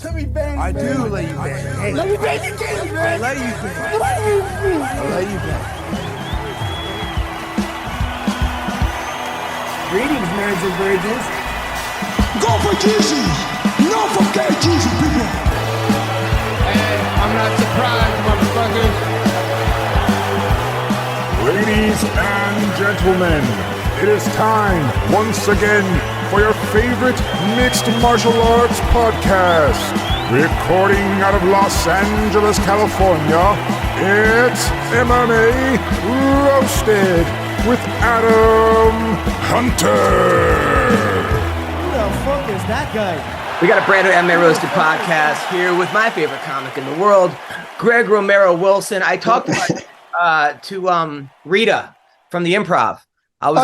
Let me bang. I do let you bang. Hey, let me bang you, James, man. I let you bang. I let you bang. Greetings, marriage and virgins. Go for Jesus. No forget Jesus, people. Hey, I'm not surprised, motherfuckers. Ladies and gentlemen, it is time once again for your favorite mixed martial arts podcast. Recording out of Los Angeles, California, it's MMA Roasted with Adam Hunter. Who the fuck is that guy? We got a brand new MMA Roasted podcast here with my favorite comic in the world, Greg Romero Wilson. I talked about to Rita from the Improv. I was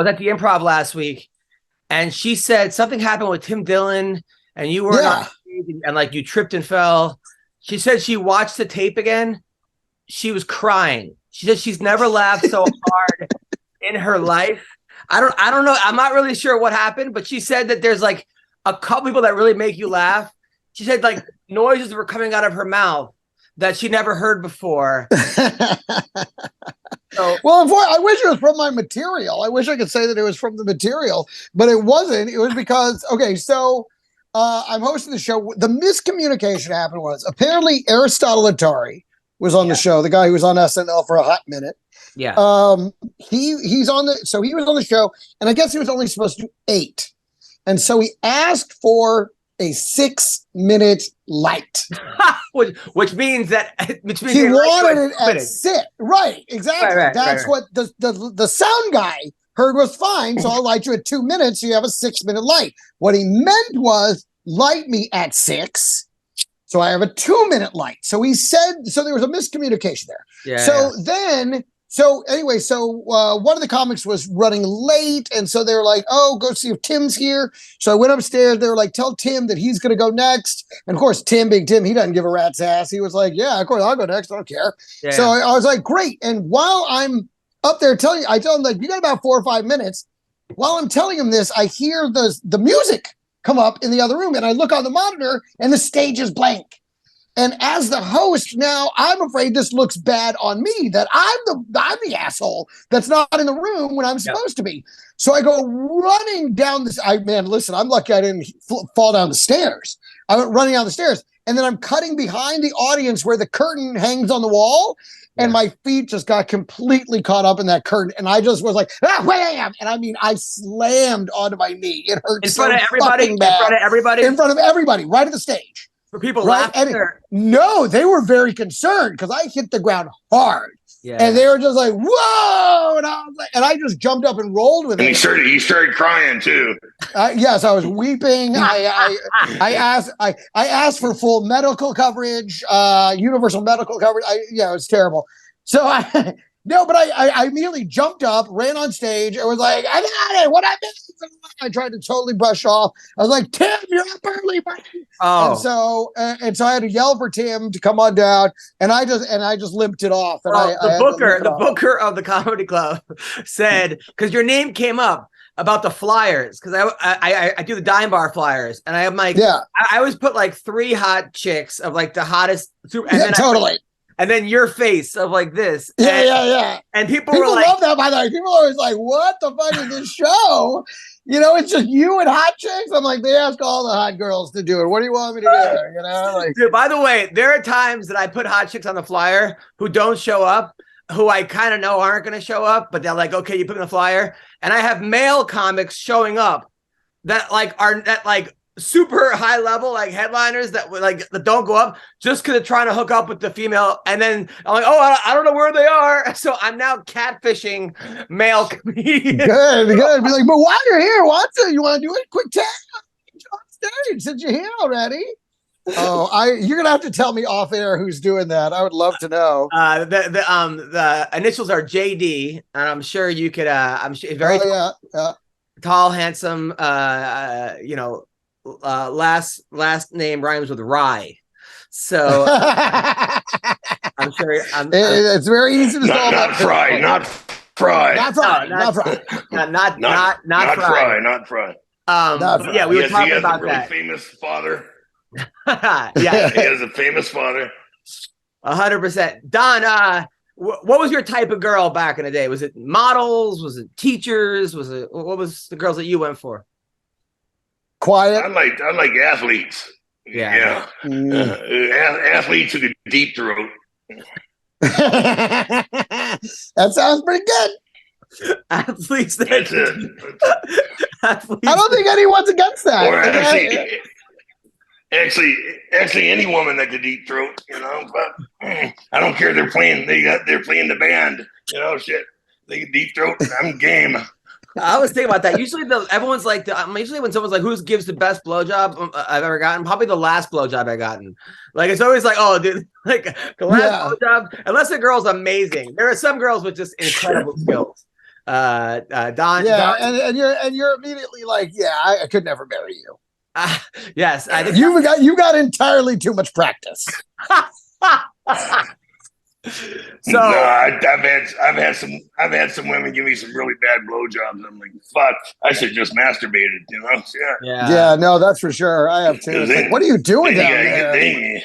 at the Improv last week, and she said something happened with Tim Dillon, and you were on stage and like you tripped and fell. She said she watched the tape again. She was crying. She said she's never laughed so hard in her life. I don't know. I'm not really sure what happened, but she said that there's like a couple people that really make you laugh. She said like noises were coming out of her mouth that she never heard before. Well, I wish it was from my material. I wish I could say that it was from the material, but it wasn't. It was because, I'm hosting the show. The miscommunication happened was apparently Aristotle Atari was on the show, the guy who was on SNL for a hot minute. Yeah. He was on the show, and I guess he was only supposed to do 8. And so he asked for a 6-minute light. which means he wanted it at 6. Right, exactly. That's what the sound guy heard was fine. So I'll light you at 2 minutes. So you have a 6-minute light. What he meant was light me at 6. So I have a 2-minute light. So he said, so there was a miscommunication there. One of the comics was running late. And so they were like, oh, go see if Tim's here. So I went upstairs. They were like, tell Tim that he's going to go next. And of course, Tim, big Tim, he doesn't give a rat's ass. He was like, yeah, of course, I'll go next. I don't care. Yeah. So I was like, great. And while I'm up there I tell him like, you got about 4 or 5 minutes. While I'm telling him this, I hear the music come up in the other room. And I look on the monitor and the stage is blank. And as the host now, I'm afraid this looks bad on me, that I'm the asshole that's not in the room when I'm supposed to be. So I go running down this. Listen, I'm lucky I didn't fall down the stairs. I went running down the stairs, and then I'm cutting behind the audience where the curtain hangs on the wall, and my feet just got completely caught up in that curtain, and I just was like, wham! And I slammed onto my knee. It hurt in front of everybody. In front of everybody, right at the stage. For people laughing? No, they were very concerned because I hit the ground hard. Yeah. And they were just like, whoa! And I just jumped up and rolled with it. And he started crying too. Yes, I was weeping. I asked for full medical coverage, universal medical coverage. It was terrible. So I immediately jumped up, ran on stage, and was like, I got it. What I missed? I tried to totally brush off. I was like, Tim, you're up early, buddy. Oh. And so I had to yell for Tim to come on down, and I just limped it off. And the booker of the comedy club said, because your name came up about the flyers, because I do the Dime Bar flyers, and I'm like, I always put like 3 hot chicks of like the hottest super, and then totally. And then your face of like this. And people were like, love that, by the way. People are always like, what the fuck is this show? It's just you and hot chicks. I'm like, they ask all the hot girls to do it. What do you want me to do? Dude, by the way, there are times that I put hot chicks on the flyer who don't show up, who I kind of know aren't going to show up, but they're like, okay, you put in the flyer. And I have male comics showing up that are super high level, like headliners that don't go up just because they're trying to hook up with the female. And then I'm like, I don't know where they are. So I'm now catfishing male comedians. Good. Be like, but while you're here, Watson, you want to do a quick tag on stage since you're here already? You're gonna have to tell me off air who's doing that. I would love to know. The initials are JD, and I'm sure you could. I'm sure very tall, handsome. Last name rhymes with Rye, so I'm sure it's very easy to solve. Not Fry. Not Fry. We were talking about that. Famous father. Yeah, he has a famous father. 100%. Don, what was your type of girl back in the day? Was it models? Was it teachers? What was the girls that you went for? Quiet. I like athletes. Yeah. Athletes who could deep throat. That sounds pretty good. Athletes. That's it. Athletes. I don't think anyone's against that. Or actually, any woman that could deep throat, but I don't care. They're playing the band, shit. They can deep throat. I'm game. I was thinking about that. Usually, everyone's like, usually when someone's like, "Who gives the best blowjob I've ever gotten?" Probably the last blowjob I gotten. Like it's always like, "Oh, dude, like the last blowjob." Unless the girl's amazing, there are some girls with just incredible skills. Don, and you're immediately like, "Yeah, I could never marry you." Yes, I think you got entirely too much practice. So no, I've had some women give me some really bad blowjobs. I'm like, fuck, I should just masturbate it, Yeah, no, that's for sure. I have too. It's like, what are you doing down there?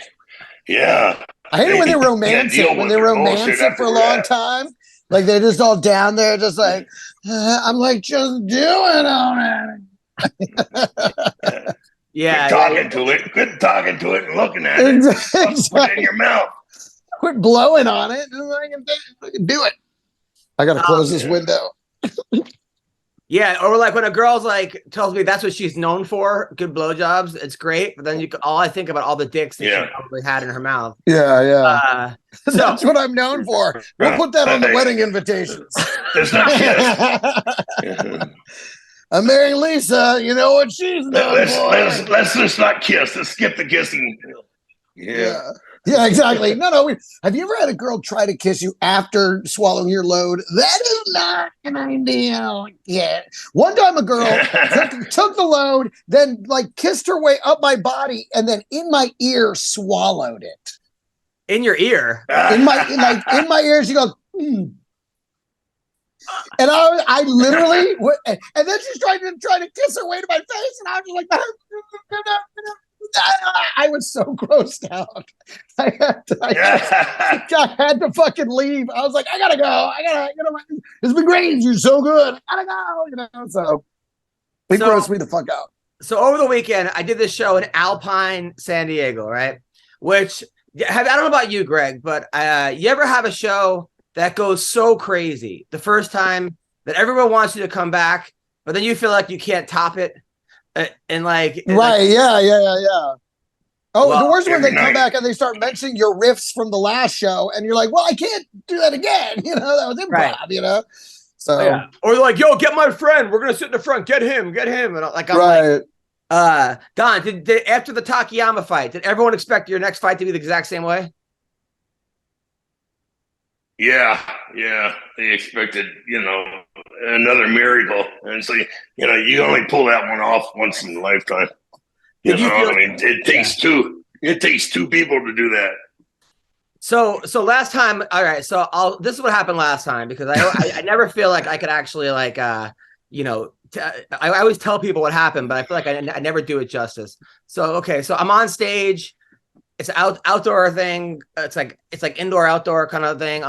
Yeah. I hate it when they romance it. When they romance it for a long time. Like they're just all down there, just like, I'm like, just do it on it. Yeah. Quit talking to it and looking at it. Exactly. Put it in your mouth. Quit blowing on it. I can do it. I gotta close this window. Yeah, or like when a girl's like tells me that's what she's known for, good blowjobs, it's great. But then I think about all the dicks that she probably had in her mouth. Yeah. So that's what I'm known for. We'll put that on the wedding invitations. It's not kiss. I'm marrying Lisa. You know what she's known for. Let's just not kiss. Let's skip the kissing. Yeah, exactly. No. Have you ever had a girl try to kiss you after swallowing your load? That is not an idea. Yeah. One time a girl took the load, then like kissed her way up my body, and then in my ear swallowed it. In your ear? In my ear, she goes, And I literally, and then she's trying to kiss her way to my face, and I was like, I was so grossed out. I had to fucking leave. I was like, I gotta go. It's been great. You're so good. I gotta go. So it grossed me the fuck out. So over the weekend, I did this show in Alpine, San Diego, right? Which I don't know about you, Greg, but you ever have a show that goes so crazy the first time that everyone wants you to come back, but then you feel like you can't top it? And like, yeah. Oh, well, the worst when they come back and they start mentioning your riffs from the last show, and you're like, "Well, I can't do that again." That was improv. So, or they're like, "Yo, get my friend. We're gonna sit in the front. Get him." And like, I'm like, Don, did after the Takayama fight, did everyone expect your next fight to be the exact same way? Yeah. They expected, another miracle. And so, you only pull that one off once in a lifetime. It takes two. It takes two people to do that. So last time, all right. So this is what happened last time, because I never feel like I could actually I always tell people what happened, but I feel like I never do it justice. So so I'm on stage. It's an outdoor thing. It's like indoor outdoor kind of thing.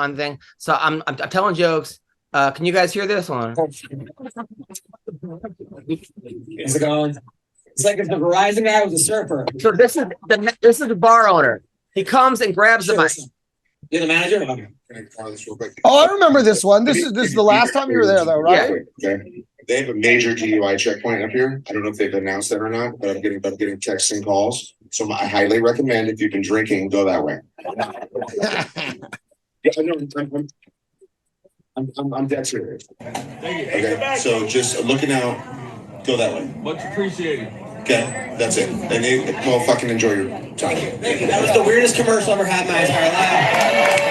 So I'm telling jokes. Can you guys hear this one? Is it going? It's like if the Verizon guy was a surfer. So this is the bar owner. He comes and grabs the mic. You're the manager? I remember this one. This is the last time you were there, though, right? Yeah. Okay. They have a major DUI checkpoint up here. I don't know if they've announced that or not, but I'm getting texts and calls. So I highly recommend, if you've been drinking, go that way. I'm dead serious. Okay, so just looking out, go that way. Much appreciated. Okay, that's it. And fucking enjoy your time. That was the weirdest commercial I've ever had in my entire life.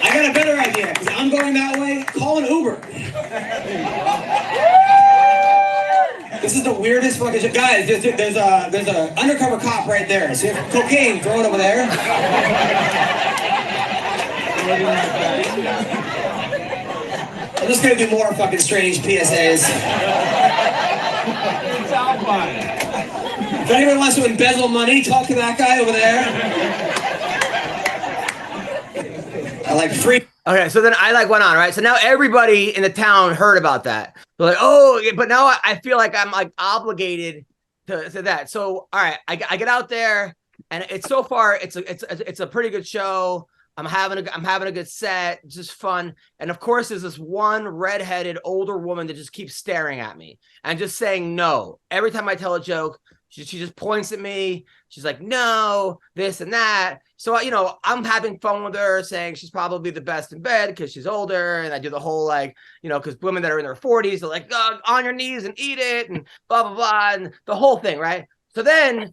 I got a better idea, because I'm going that way. Call an Uber. This is the weirdest fucking shit. Guys, there's a undercover cop right there. So you have cocaine, throw it over there. I'm just gonna do more fucking strange PSAs. If anyone wants to embezzle money, talk to that guy over there. I like free. Okay, so then I like went on, right? So now everybody in the town heard about that. They're like, oh, but now I feel like I'm like obligated to that. So all right, I get out there, and it's so far it's a pretty good show. I'm having a good set, just fun. And of course, there's this one redheaded older woman that just keeps staring at me and just saying no. Every time I tell a joke, she just points at me. She's like, no, this and that. So, you know, I'm having fun with her, saying she's probably the best in bed because she's older. And I do the whole, like, you know, because women that are in their 40s, they're like, oh, on your knees and eat it and blah, blah, blah. And the whole thing, right? So then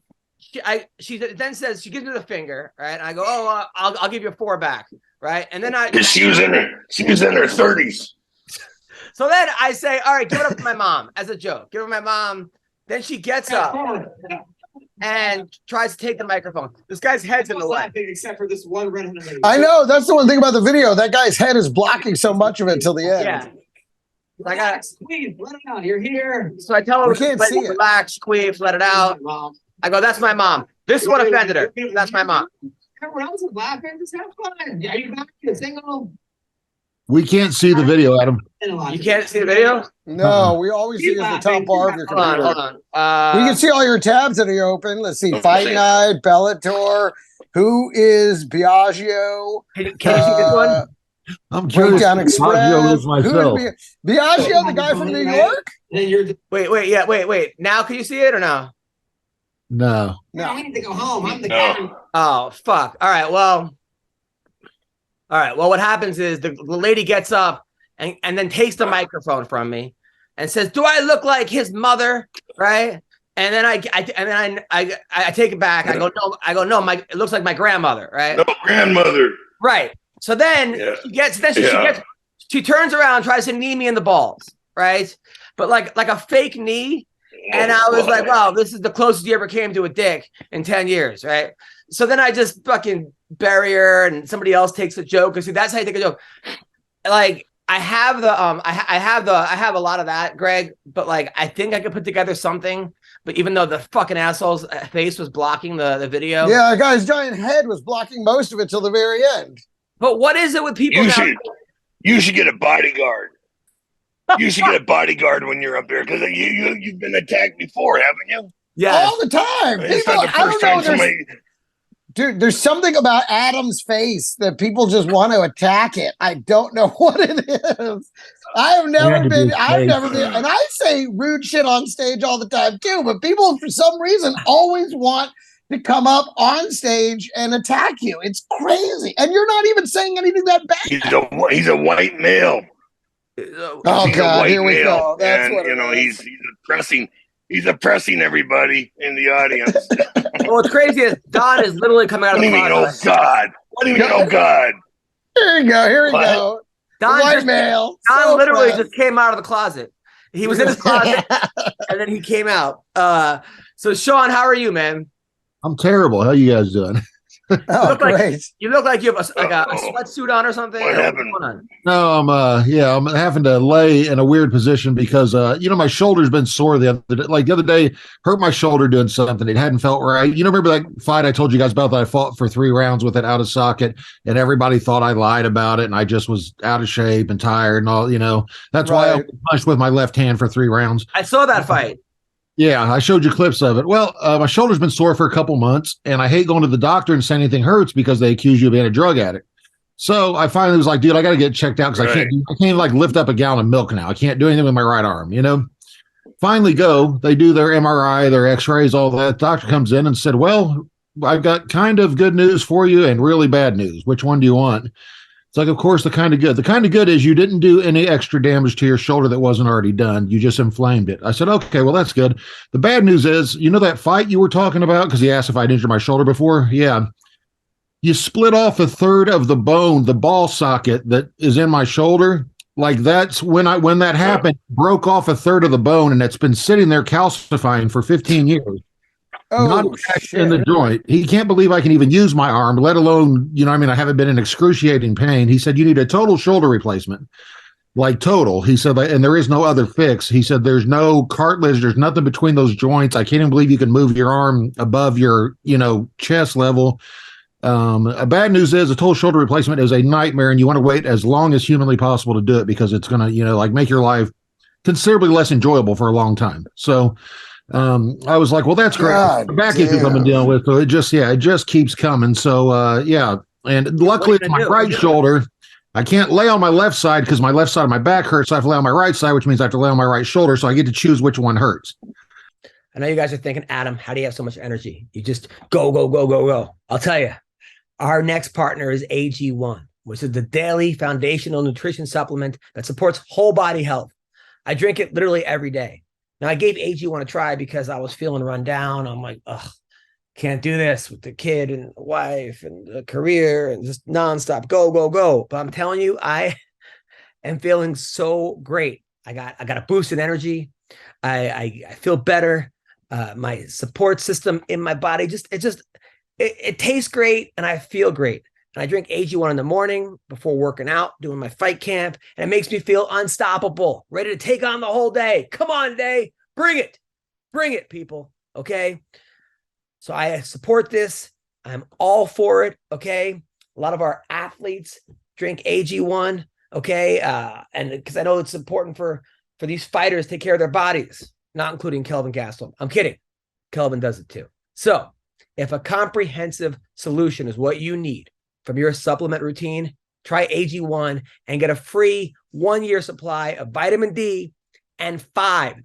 she then says, she gives me the finger, right? And I go, oh, I'll give you a 4 back, right? And then she was in her 30s. So then I say, all right, give it up to my mom as a joke. Give it to my mom. Then she gets up and tries to take the microphone. This guy's head's in the way. Except for this one redheaded lady. I know. That's the one thing about the video. That guy's head is blocking so much of it till the end. Yeah. I got squeeze, let it out. You're here. So I tell her, we can't see it. Relax, squeeze, let it out. I go, that's my mom. This is what offended her. That's my mom. Everyone else is laughing. Just have fun. Are you back to single? We can't see the video, Adam. You can't see the video? No, we always see is the top bar of your computer. Hold on. We can see all your tabs that are open. Let's see. Fight Night, Bellator. Who is Biagio? Can you see this one? I'm curious. Breakdown Express. Myself. Biagio, the guy from New York? Wait. Now can you see it or no? No. We need to go home. I'm the guy. Oh, fuck. All right. Well, what happens is the lady gets up and then takes the microphone from me and says, do I look like his mother? Right. And then I take it back. I go, no, it looks like my grandmother. Right. No, grandmother. Right. So then she turns around, tries to knee me in the balls. Right. But like a fake knee. And I was like, wow, this is the closest you ever came to a dick in 10 years. Right. So then I just fucking bury her and somebody else takes a joke. See, that's how you take a joke. Like I have a lot of that, Greg, but like, I think I could put together something, but even though the fucking asshole's face was blocking the video. Yeah. The guy's giant head was blocking most of it till the very end. But what is it with people? You should get a bodyguard. You should get a bodyguard when you're up there because you've been attacked before, haven't you? Yeah, all the time. It's not the first time somebody. Dude, there's something about Adam's face that people just want to attack it. I don't know what it is. I've never been, and I say rude shit on stage all the time too, but people for some reason always want to come up on stage and attack you. It's crazy. And you're not even saying anything that bad. He's a white male. Oh God, here we go. That's what he's oppressing everybody in the audience. Well, what's crazy is Don is literally coming out of the closet. What do you mean, oh God? Here we go. Don literally just came out of the closet. He was in his closet and then he came out. So Sean, how are you, man? I'm terrible. How you guys doing? Great. You look like you have a sweatsuit on or something. What happened? No, I'm having to lay in a weird position because my shoulder's been sore the other day, hurt my shoulder doing something. It hadn't felt right. You remember that fight I told you guys about that I fought for 3 rounds with it out of socket and everybody thought I lied about it and I just was out of shape and tired and all, that's why I punched with my left hand for 3 rounds. I saw that fight. Yeah, I showed you clips of it. Well, my shoulder's been sore for a couple months, and I hate going to the doctor and saying anything hurts because they accuse you of being a drug addict. So I finally was like, dude, I got to get checked out because I can't like lift up a gallon of milk now. I can't do anything with my right arm, Finally go, they do their MRI, their x-rays, all that. Doctor comes in and said, well, I've got kind of good news for you and really bad news. Which one do you want? It's like, of course, the kind of good. The kind of good is you didn't do any extra damage to your shoulder that wasn't already done. You just inflamed it. I said, okay, well, that's good. The bad news is, that fight you were talking about? Because he asked if I'd injured my shoulder before. Yeah. You split off a third of the bone, the ball socket that is in my shoulder. Like that's when that happened, broke off a third of the bone, and it's been sitting there calcifying for 15 years. Not in the joint. He can't believe I can even use my arm, let alone, I haven't been in excruciating pain. He said, you need a total shoulder replacement. like total. He said, and there is no other fix. He said, there's no cartilage. There's nothing between those joints. I can't even believe you can move your arm above your, chest level. Bad news is a total shoulder replacement is a nightmare, and you want to wait as long as humanly possible to do it because it's going to, make your life considerably less enjoyable for a long time. So, I was like, well, that's great. Back issues I've been dealing with. So it just keeps coming. So, and luckily it's my right shoulder. I can't lay on my left side because my left side of my back hurts. So I have to lay on my right side, which means I have to lay on my right shoulder. So I get to choose which one hurts. I know you guys are thinking, Adam, how do you have so much energy? You just go, go, go, go, go. I'll tell you, our next partner is AG1, which is the daily foundational nutrition supplement that supports whole body health. I drink it literally every day. Now, I gave AG1 a try because I was feeling run down. I'm like, can't do this with the kid and the wife and the career and just nonstop go, go, go. But I'm telling you, I am feeling so great. I got a boost in energy. I feel better. My support system in my body, it tastes great and I feel great. And I drink AG1 in the morning before working out, doing my fight camp, and it makes me feel unstoppable, ready to take on the whole day. Come on, day. Bring it, people. Okay. So I support this. I'm all for it. Okay. A lot of our athletes drink AG1. Okay. And because I know it's important for these fighters to take care of their bodies, not including Kelvin Gastelum. I'm kidding. Kelvin does it too. So if a comprehensive solution is what you need from your supplement routine, try AG1 and get a free 1-year supply of vitamin D and 5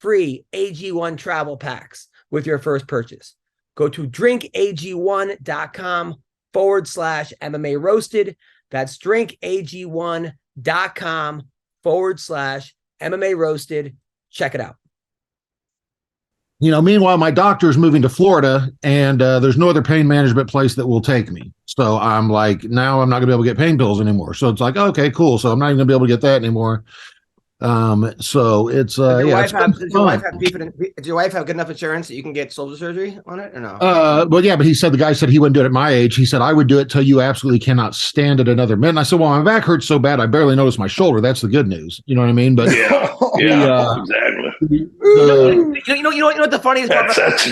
free AG1 travel packs with your first purchase. Go to drinkag1.com/MMA Roasted. That's drinkag1.com/MMA Roasted. Check it out. Meanwhile, my doctor's moving to Florida and there's no other pain management place that will take me. So I'm like, now I'm not gonna be able to get pain pills anymore. So it's like, okay, cool. So I'm not even gonna be able to get that anymore. So it's Does your wife have good enough insurance that you can get shoulder surgery on it or no? Well, yeah, but the guy said he wouldn't do it at my age. He said I would do it till you absolutely cannot stand it another minute. And I said, well, my back hurts so bad I barely notice my shoulder. That's the good news. You know what I mean? But exactly. You know what the funniest part about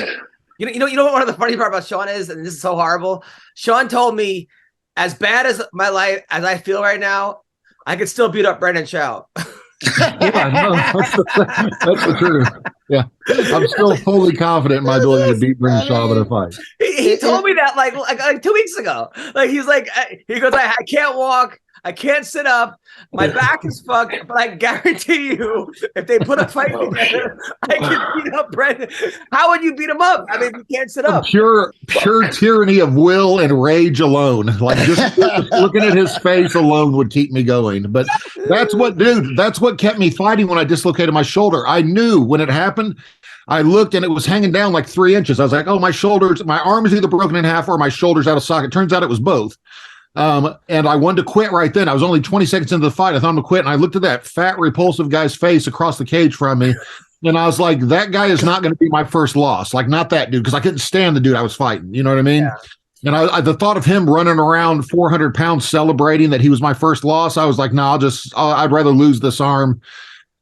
you know what one of the funniest part about Sean is, and this is so horrible. Sean told me, as bad as my life as I feel right now, I could still beat up Brendan Chow. Yeah, no, that's the truth. Yeah, I'm still fully confident in my ability to beat Brendan Schaub in a fight. He told me that like 2 weeks ago. Like he goes, I can't walk, I can't sit up, my back is fucked, but I guarantee you, if they put a fight together, I can beat up Brendan. How would you beat him up? I mean, you can't sit up. Pure tyranny of will and rage alone. Like just looking at his face alone would keep me going. But that's what kept me fighting when I dislocated my shoulder. I knew when it happened. I looked and it was hanging down like 3 inches. I was like, oh, my arm is either broken in half or my shoulder's out of socket. Turns out it was both. And I wanted to quit right then. I was only 20 seconds into the fight. I thought I'm gonna quit. And I looked at that fat, repulsive guy's face across the cage from me. And I was like, that guy is not going to be my first loss. Like, not that dude, because I couldn't stand the dude I was fighting. You know what I mean? Yeah. And the thought of him running around 400 pounds celebrating that he was my first loss, I was like, no, I'd rather lose this arm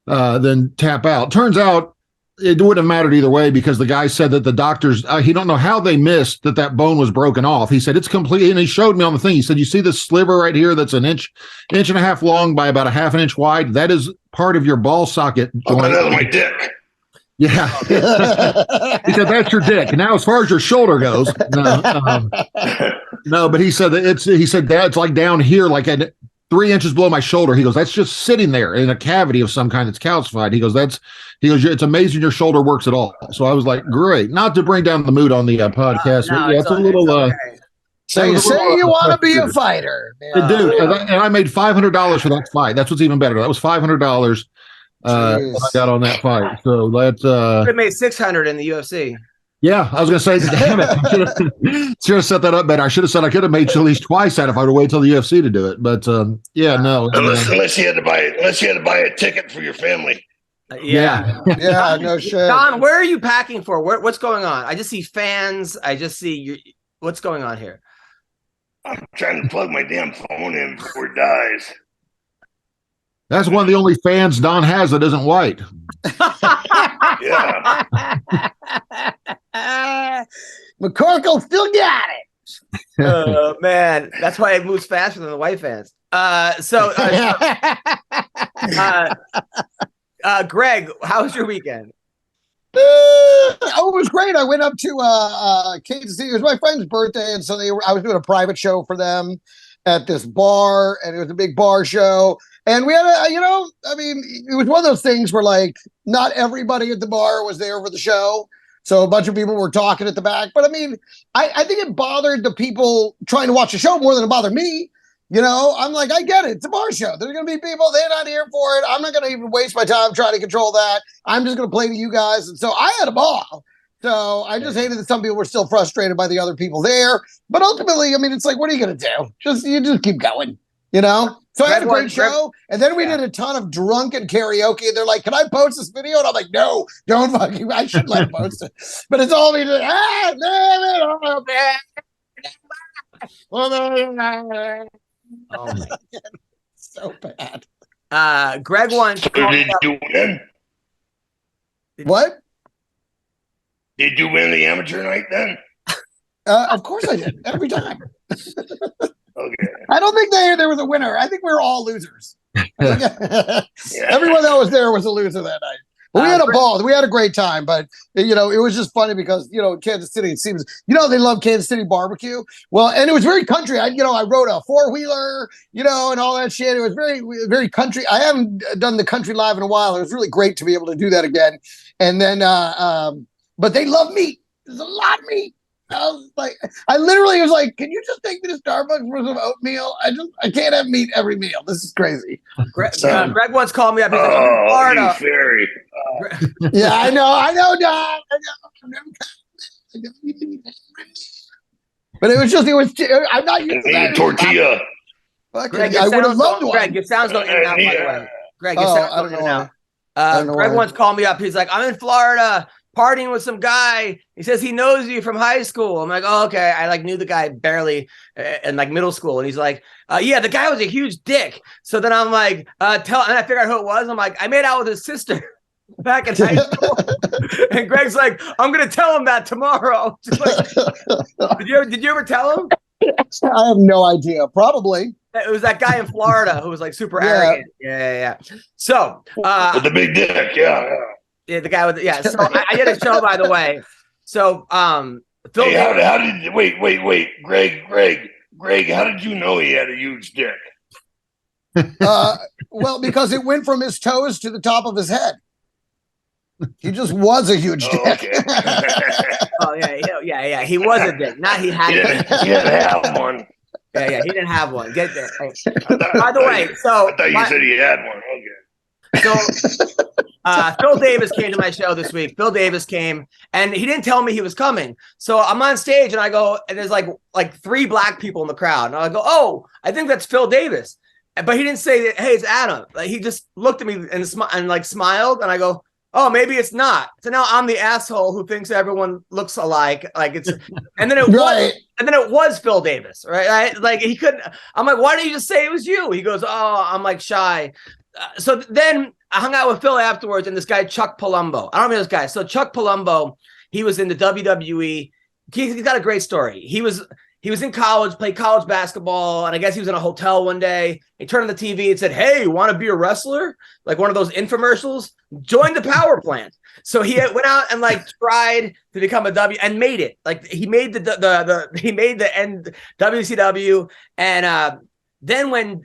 than tap out. Turns out it wouldn't have mattered either way because the guy said that the doctors, he don't know how they missed that bone was broken off. He said it's complete, and he showed me on the thing. He said, you see this sliver right here that's an inch and a half long by about a half an inch wide? That is part of your ball socket joint. Oh, that's my dick. Yeah. He said, that's your dick. Now, as far as your shoulder goes, no, but he said that's like down here, like at 3 inches below my shoulder. He goes, that's just sitting there in a cavity of some kind that's calcified. He goes, it's amazing your shoulder works at all. So I was like, great. Not to bring down the mood on the podcast. No, yeah, it's a little. Okay. So you say you want to be a fighter, dude? And I made $500 for that fight. That's what's even better. That was $500. I got on that fight. So that's it made $600 in the UFC. Yeah, I was gonna say, damn it, should have set that up better. I should have said I could have made at least twice that if I would wait till the UFC to do it. But no. Unless you had to buy a ticket for your family. Yeah, no shit. Don, where are you packing for? What's going on? I just see fans. I just see you. What's going on here? I'm trying to plug my damn phone in before it dies. That's one of the only fans Don has that isn't white. Yeah. McCorkle still got it. Oh man, that's why it moves faster than the white fans. Greg, how was your weekend? Oh, it was great. I went up to Kansas City. It was my friend's birthday, and so I was doing a private show for them at this bar, and it was a big bar show. And we had it was one of those things where like not everybody at the bar was there for the show. So a bunch of people were talking at the back. But I mean, I think it bothered the people trying to watch the show more than it bothered me. You know, I'm like, I get it. It's a bar show. There's going to be people. They're not here for it. I'm not going to even waste my time trying to control that. I'm just going to play to you guys. And so I had a ball. So I just hated that some people were still frustrated by the other people there. But ultimately, I mean, it's like, what are you going to do? You just keep going, you know? So I had a great show. And then we did a ton of drunken karaoke. And they're like, can I post this video? And I'm like, no, don't fucking, I shouldn't let him post it. But it's all me just, Oh my God. So bad. Greg wants to Did you win? What? Did you win the amateur night then? Of course I did. Every time. Okay. I don't think there was a winner. I think we were all losers. Everyone that was there was a loser that night. But we had a ball. We had a great time. But, you know, it was just funny because, you know, Kansas City, it seems, you know, they love Kansas City barbecue. Well, and it was very country. I rode a four-wheeler, you know, and all that shit. It was very, very country. I haven't done the country live in a while. It was really great to be able to do that again. And then, but they love meat. There's a lot of meat. I literally was like, can you just take me to Starbucks for some oatmeal? I can't have meat every meal. This is crazy. Greg once called me up. He's like, I'm in Florida. Fairy. Yeah, I know, Don. But I'm not used to that. Tortilla. Greg, I would have loved one. Greg, your sound's going in and out, by the way. Greg, your sound's going in and out. Greg once called me up. He's like, I'm in Florida partying with some guy. He says he knows you from high school. I'm like, oh, okay. I like knew the guy barely in like middle school. And he's like, yeah, the guy was a huge dick. So then I'm like, and I figured out who it was. I'm like, I made out with his sister back in high school. And Greg's like, I'm going to tell him that tomorrow. Like, did you ever tell him? I have no idea. Probably. It was that guy in Florida who was like super arrogant. Yeah. So with the big dick, Yeah, the guy with so I did a show, by the way. So Phil, hey, how did wait, Greg, how did you know he had a huge dick? Well, because it went from his toes to the top of his head. He just was a huge dick. Okay. yeah. He was a dick. Not he had it. He didn't have one. Yeah, he didn't have one. Get there. By the way, so I thought you said he had one. Okay. So Phil Davis came to my show this week. Phil Davis came, and he didn't tell me he was coming. So I'm on stage, and I go, and there's like 3 black people in the crowd, and I go, oh, I think that's Phil Davis, but he didn't say that. Hey, it's Adam. Like he just looked at me and smiled, and I go, oh, maybe it's not. So now I'm the asshole who thinks everyone looks alike. Like it's, and then it was, and then it was Phil Davis, right? Like he couldn't. I'm like, why didn't you just say it was you? He goes, oh, I'm like shy. So then I hung out with Phil afterwards, and this guy Chuck Palumbo. I don't know this guy. So Chuck Palumbo, he was in the WWE. He's got a great story. He was in college, played college basketball, and I guess he was in a hotel one day. He turned on the TV and said, "Hey, you want to be a wrestler? Like one of those infomercials? Join the power plant." So he went out and tried to become a W and made it. Like he made the end WCW, and then when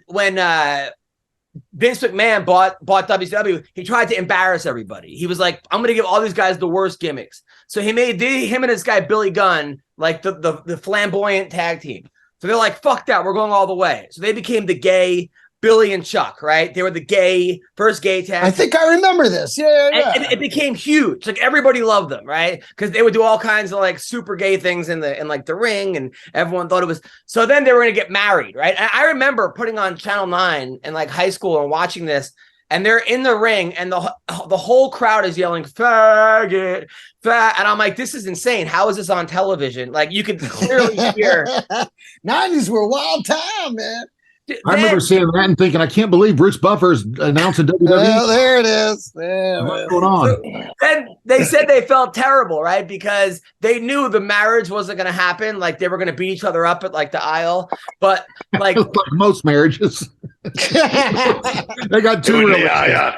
Vince McMahon bought WCW, he tried to embarrass everybody. He was like, I'm going to give all these guys the worst gimmicks. So he made him and his guy, Billy Gunn, like the flamboyant tag team. So they're like, fuck that. We're going all the way. So they became the gay Billy and Chuck, right? They were the first gay tag. I think I remember this. Yeah. And it became huge. Like everybody loved them, right? Because they would do all kinds of super gay things in the ring, and everyone thought it was. So then they were going to get married, right? And I remember putting on Channel 9 in high school and watching this, and they're in the ring, and the whole crowd is yelling "faggot, fat," and I'm like, this is insane. How is this on television? Like you could clearly hear. 90s were a wild time, man. I remember seeing that and thinking, I can't believe Bruce Buffer's announcing WWE. Well, there it is. What's going on? Then they said they felt terrible, right? Because they knew the marriage wasn't going to happen. Like they were going to beat each other up at like the aisle. But like most marriages, they got two.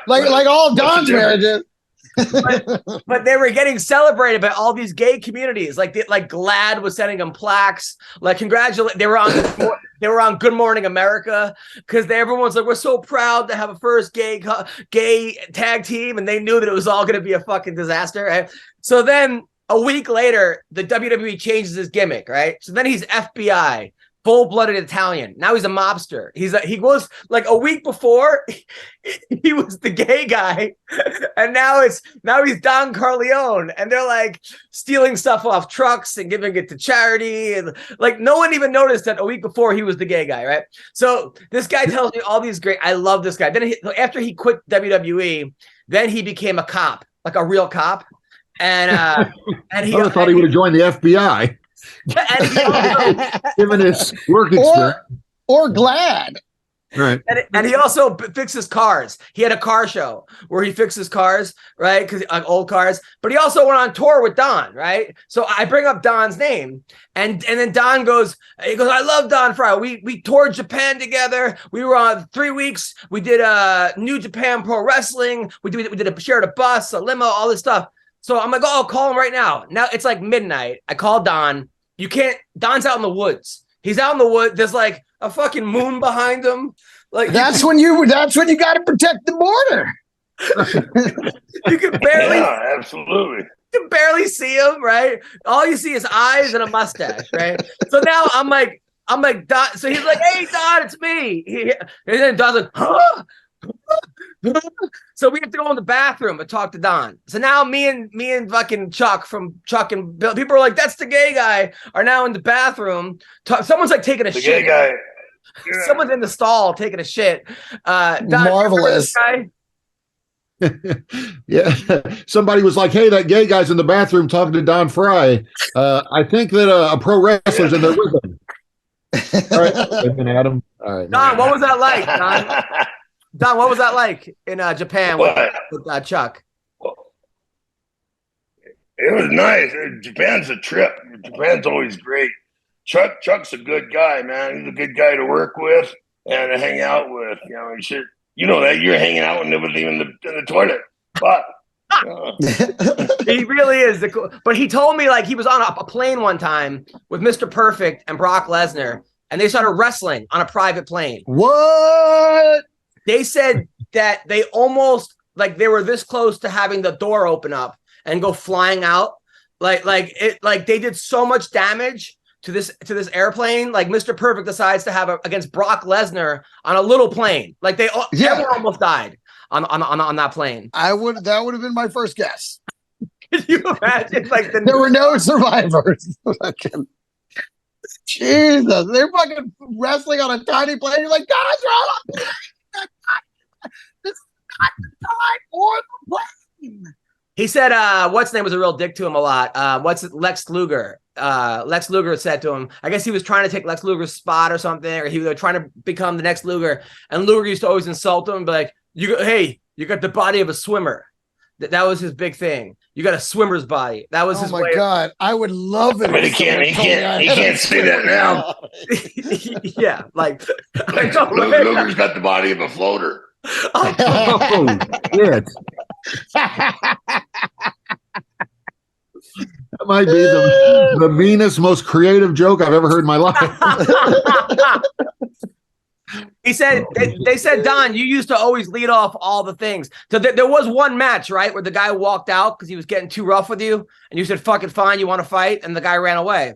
Like all Don's marriages. but they were getting celebrated by all these gay communities. Like GLAAD was sending them plaques. Like congratulate. They were on Good Morning America because everyone's like, we're so proud to have a first gay tag team, and they knew that it was all going to be a fucking disaster. Right? So then a week later, the WWE changes his gimmick. Right. So then he's FBI. Full-blooded Italian. Now he's a mobster. He was like a week before he was the gay guy, and now he's Don Corleone, and they're like stealing stuff off trucks and giving it to charity, and like no one even noticed that a week before he was the gay guy, right? So this guy tells me all these great. I love this guy. Then after he quit WWE, then he became a cop, like a real cop, and he I thought he would have joined the FBI. And he also, given his work experience, or GLAAD, right? And he also fixes cars. He had a car show where he fixes cars, right? Because old cars. But he also went on tour with Don, right? So I bring up Don's name, and then Don goes, I love Don Fry. We toured Japan together. We were on 3 weeks. We did New Japan Pro Wrestling. We shared a bus, a limo, all this stuff. So I'm like, oh, call him right now. Now it's like midnight. I call Don. You can't. Don's out in the woods. He's out in the woods. There's like a fucking moon behind him. Like that's when you got to protect the border. You can barely. Yeah, absolutely. You can barely see him, right? All you see is eyes and a mustache, right? So now I'm like Don. So he's like, hey, Don, it's me. And then Don's like, huh? So we have to go in the bathroom and talk to Don. So now me and fucking Chuck from Chuck and Bill, people are like, that's the gay guy, are now in the bathroom. Someone's like taking a shit. Gay guy. Yeah. Someone's in the stall taking a shit. Don, marvelous. Yeah. Somebody was like, hey, that gay guy's in the bathroom talking to Don Fry. I think that a pro wrestler's in there with him. All right. They've been at him. All right. Don, what was that like, Don? Don, what was that like in Japan with Chuck? It was nice. Japan's a trip. Japan's always great. Chuck's a good guy, man. He's a good guy to work with and to hang out with. You know that you're hanging out with nobody in the toilet. But he really is the cool. But he told me like he was on a plane one time with Mr. Perfect and Brock Lesnar, and they started wrestling on a private plane. What? They said that they almost like they were this close to having the door open up and go flying out. Like they did so much damage to this airplane. Like Mr. Perfect decides to have against Brock Lesnar on a little plane. Like everyone almost died on that plane. That would have been my first guess. Can you imagine? Like there were no survivors. Jesus, they're fucking wrestling on a tiny plane. You're like, guys, you're all up. This is not the time for the plane. He said, what's his name was a real dick to him a lot. Lex Luger? Lex Luger said to him, I guess he was trying to take Lex Luger's spot or something, or he was trying to become the next Luger. And Luger used to always insult him and be like, hey, you got the body of a swimmer. That was his big thing. You got a swimmer's body. That was his way. Oh my God. I would love it. But he can't say that now. Yeah. Like Luger's got the body of a floater. Oh, shit. That might be the meanest, most creative joke I've ever heard in my life. He said, they said, Don, you used to always lead off all the things. So there was one match, right, where the guy walked out because he was getting too rough with you. And you said, fucking fine, you want to fight? And the guy ran away.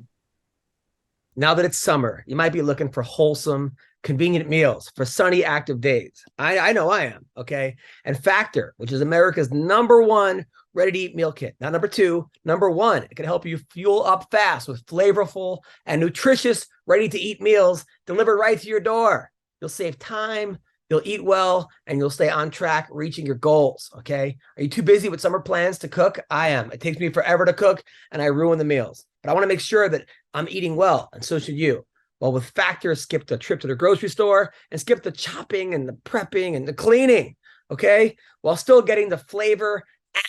Now that it's summer, you might be looking for wholesome, convenient meals for sunny, active days. I know I am, okay? And Factor, which is America's #1 ready-to-eat meal kit. Not number 2, #1. It can help you fuel up fast with flavorful and nutritious ready-to-eat meals delivered right to your door. You'll save time, you'll eat well, and you'll stay on track reaching your goals, okay? Are you too busy with summer plans to cook? I am. It takes me forever to cook, and I ruin the meals. But I want to make sure that I'm eating well, and so should you. Well, with Factor, skip the trip to the grocery store and skip the chopping and the prepping and the cleaning, okay? While still getting the flavor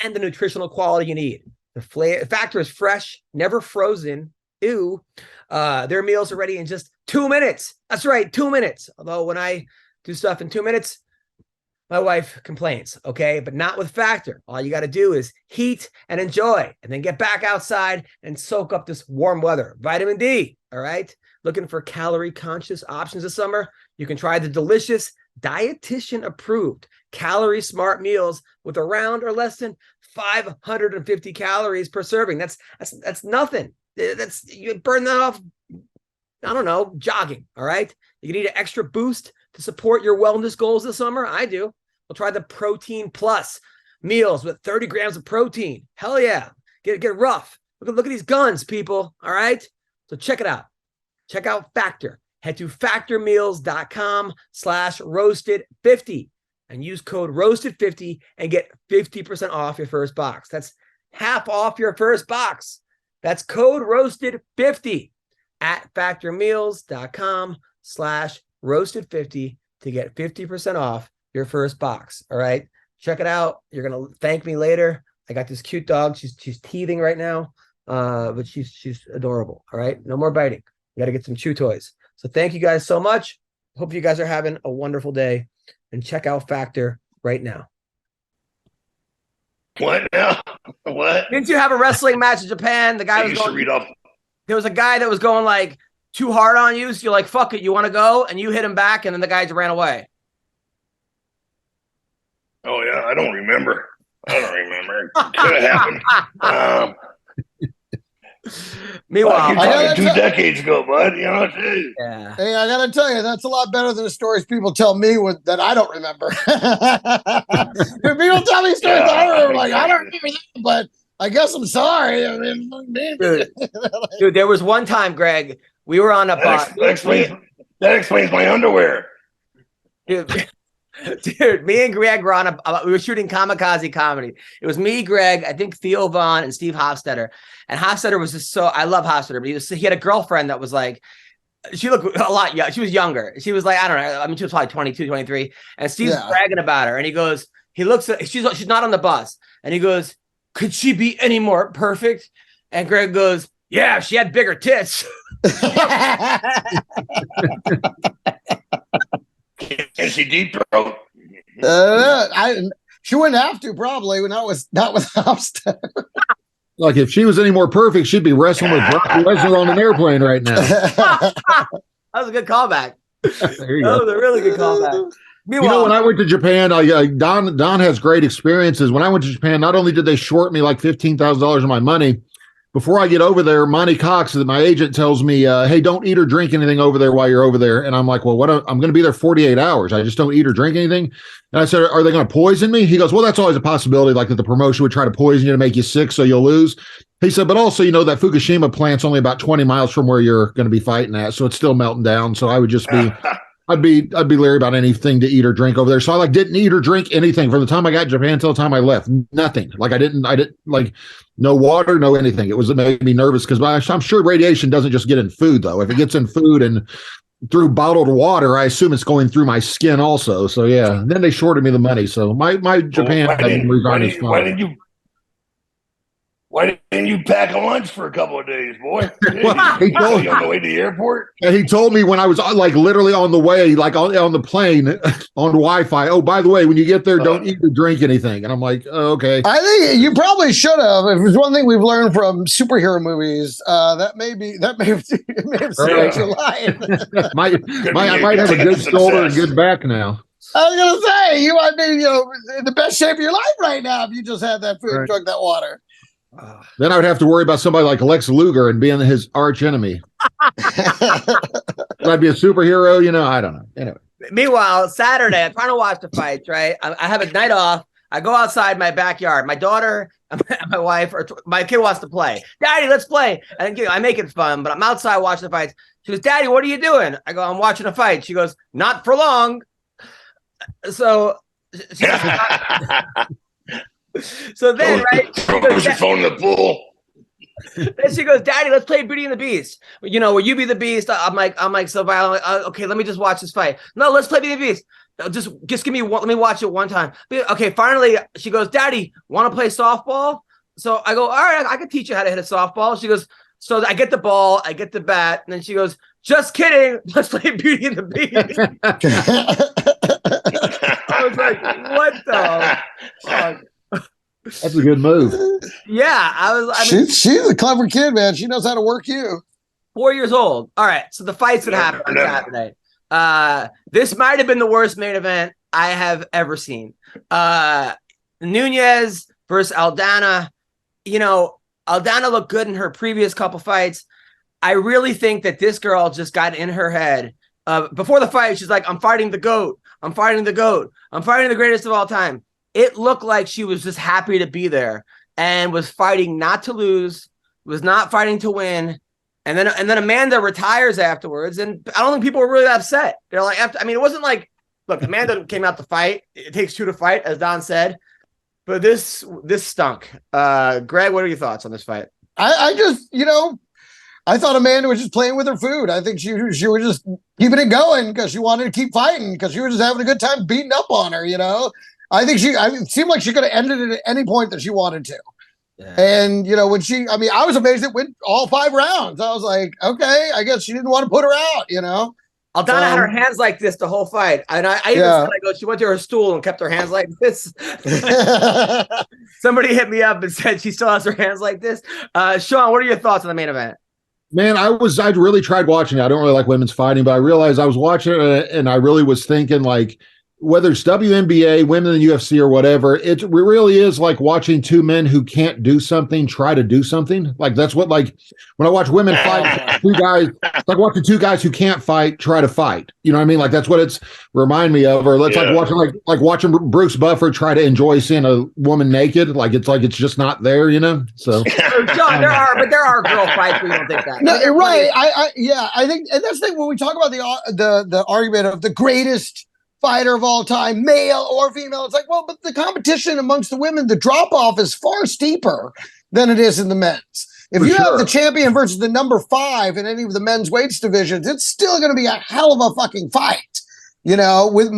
and the nutritional quality you need. The Factor is fresh, never frozen. Ew. Their meals are ready in just 2 minutes. That's right, 2 minutes. Although when I do stuff in 2 minutes, my wife complains, okay? But not with Factor. All you got to do is heat and enjoy, and then get back outside and soak up this warm weather. Vitamin D, all right? Looking for calorie-conscious options this summer? You can try the delicious, dietitian-approved, calorie-smart meals with around or less than 550 calories per serving. That's nothing. You burn that off, I don't know, jogging, all right? You need an extra boost to support your wellness goals this summer? I do. We'll try the Protein Plus meals with 30 grams of protein. Hell yeah. Get rough. Look at these guns, people, all right? So check it out. Check out Factor. Head to factormeals.com/roasted50 and use code roasted50 and get 50% off your first box. That's half off your first box. That's code roasted50 at factormeals.com/roasted50 to get 50% off your first box. All right. Check it out. You're going to thank me later. I got this cute dog. She's teething right now. But she's adorable. All right. No more biting. You got to get some chew toys. So thank you guys so much. Hope you guys are having a wonderful day, and check out Factor right now. What now? What? Didn't you have a wrestling match in Japan? The guy was going. There was a guy that was going like too hard on you. So you're like, fuck it. You want to go? And you hit him back, and then the guy just ran away. Oh, yeah. I don't remember. It could have happened. Meanwhile, you're talking 2 decades ago, bud. You know what I'm saying? Yeah. Hey, I gotta tell you, that's a lot better than the stories people tell me that I don't remember. If people tell me stories that I don't remember, like I don't remember that, but I guess I'm sorry. I mean, dude, there was one time, Greg, we were on a bus. That explains my underwear. Dude, me and Greg were we were shooting Kamikaze Comedy. It was me, Greg, I think Theo Vaughn, and Steve Hofstetter. And Hofstetter was just I love Hofstetter, but he had a girlfriend that was like, she looked a lot young. She was younger. She was like, I don't know. I mean, she was probably 22, 23. And Steve's bragging about her. And he looks at, she's not on the bus. And he goes, could she be any more perfect? And Greg goes, yeah, if she had bigger tits. Can she deep throat? She wouldn't have to probably. Not with Hofstetter. Like if she was any more perfect, she'd be wrestling with Brock Lesnar on an airplane right now. That was a good callback. There you go. That was a really good callback. Meanwhile, when I went to Japan, Don has great experiences. When I went to Japan, not only did they short me like $15,000 of my money, before I get over there, Monty Cox, my agent, tells me, hey, don't eat or drink anything over there while you're over there. And I'm like, well, I'm going to be there 48 hours. I just don't eat or drink anything. And I said, are they going to poison me? He goes, well, that's always a possibility, like that the promotion would try to poison you to make you sick so you'll lose. He said, but also, that Fukushima plant's only about 20 miles from where you're going to be fighting at. So it's still melting down. So I would just be... I'd be leery about anything to eat or drink over there. So I didn't eat or drink anything from the time I got to Japan until the time I left. Nothing. I didn't like no water, no anything. It made me nervous because I'm sure radiation doesn't just get in food though. If it gets in food and through bottled water, I assume it's going through my skin also. So yeah. And then they shorted me the money. So my Japan is fine. Why didn't you pack a lunch for a couple of days, boy? He told you on the way to the airport. And he told me when I was literally on the way, on the plane on Wi-Fi. Oh, by the way, when you get there, don't eat or drink anything. And I'm like, oh, okay. I think you probably should have. If there's one thing we've learned from superhero movies, that may have saved your life. I might have a good shoulder and good back now. I was gonna say you might be in the best shape of your life right now if you just had that food and drunk that water. Then I would have to worry about somebody like Lex Luger and being his arch enemy. I'd be a superhero, I don't know. Anyway. Meanwhile, Saturday, I'm trying to watch the fights, right? I have a night off. I go outside my backyard. My daughter, my wife, or my kid wants to play. Daddy, let's play. And I make it fun, but I'm outside watching the fights. She goes, Daddy, what are you doing? I go, I'm watching a fight. She goes, not for long. So she goes, so then, right? Put your phone in the pool. Then she goes, Daddy, let's play Beauty and the Beast. You know, will you be the Beast? I'm like so violent. Okay, let me just watch this fight. No, let's play Beauty and the Beast. Just give me one. Let me watch it one time. Okay, finally, she goes, Daddy, want to play softball? So I go, all right, I can teach you how to hit a softball. She goes, so I get the ball, I get the bat, and then she goes, just kidding, let's play Beauty and the Beast. I was like, what the fuck? That's a good move. Yeah, she's a clever kid, man. She knows how to work you. 4 years old. All right, so the fight's gonna happen on Saturday. This might have been the worst main event I have ever seen. Nunez versus Aldana. You know, Aldana looked good in her previous couple fights. I really think that this girl just got in her head. Before the fight, she's like, I'm fighting the GOAT. I'm fighting the GOAT. I'm fighting the greatest of all time. It looked like she was just happy to be there and was fighting not to lose, was not fighting to win. And then Amanda retires afterwards. And I don't think people were really upset. They're like, it wasn't like, look, Amanda came out to fight. It takes two to fight, as Don said. But this stunk. Greg, what are your thoughts on this fight? I just, I thought Amanda was just playing with her food. I think she was just keeping it going because she wanted to keep fighting because she was just having a good time beating up on her, I think it seemed like she could have ended it at any point that she wanted to. Yeah. And, when I was amazed it went all 5 rounds. I was like, okay, I guess she didn't want to put her out, Aldana had her hands like this the whole fight. And I even said, she went to her stool and kept her hands like this. Somebody hit me up and said she still has her hands like this. Sean, what are your thoughts on the main event? Man, I really tried watching it. I don't really like women's fighting, but I realized I was watching it and I really was thinking like, whether it's WNBA, women in the UFC or whatever, it really is like watching two men who can't do something try to do something. Like that's what, like when I watch women fight, it's like watching two guys who can't fight try to fight. You know what I mean? Like that's what it's remind me of. Or let's like watching Bruce Buffer try to enjoy seeing a woman naked. Like it's just not there. So John, there are girl fights where you don't think that. No, you're right. I think, and that's the thing when we talk about the argument of the greatest fighter of all time, male or female. It's like, well, but the competition amongst the women, the drop-off is far steeper than it is in the men's. If you have the champion versus the number 5 in any of the men's weights divisions, it's still going to be a hell of a fucking fight, with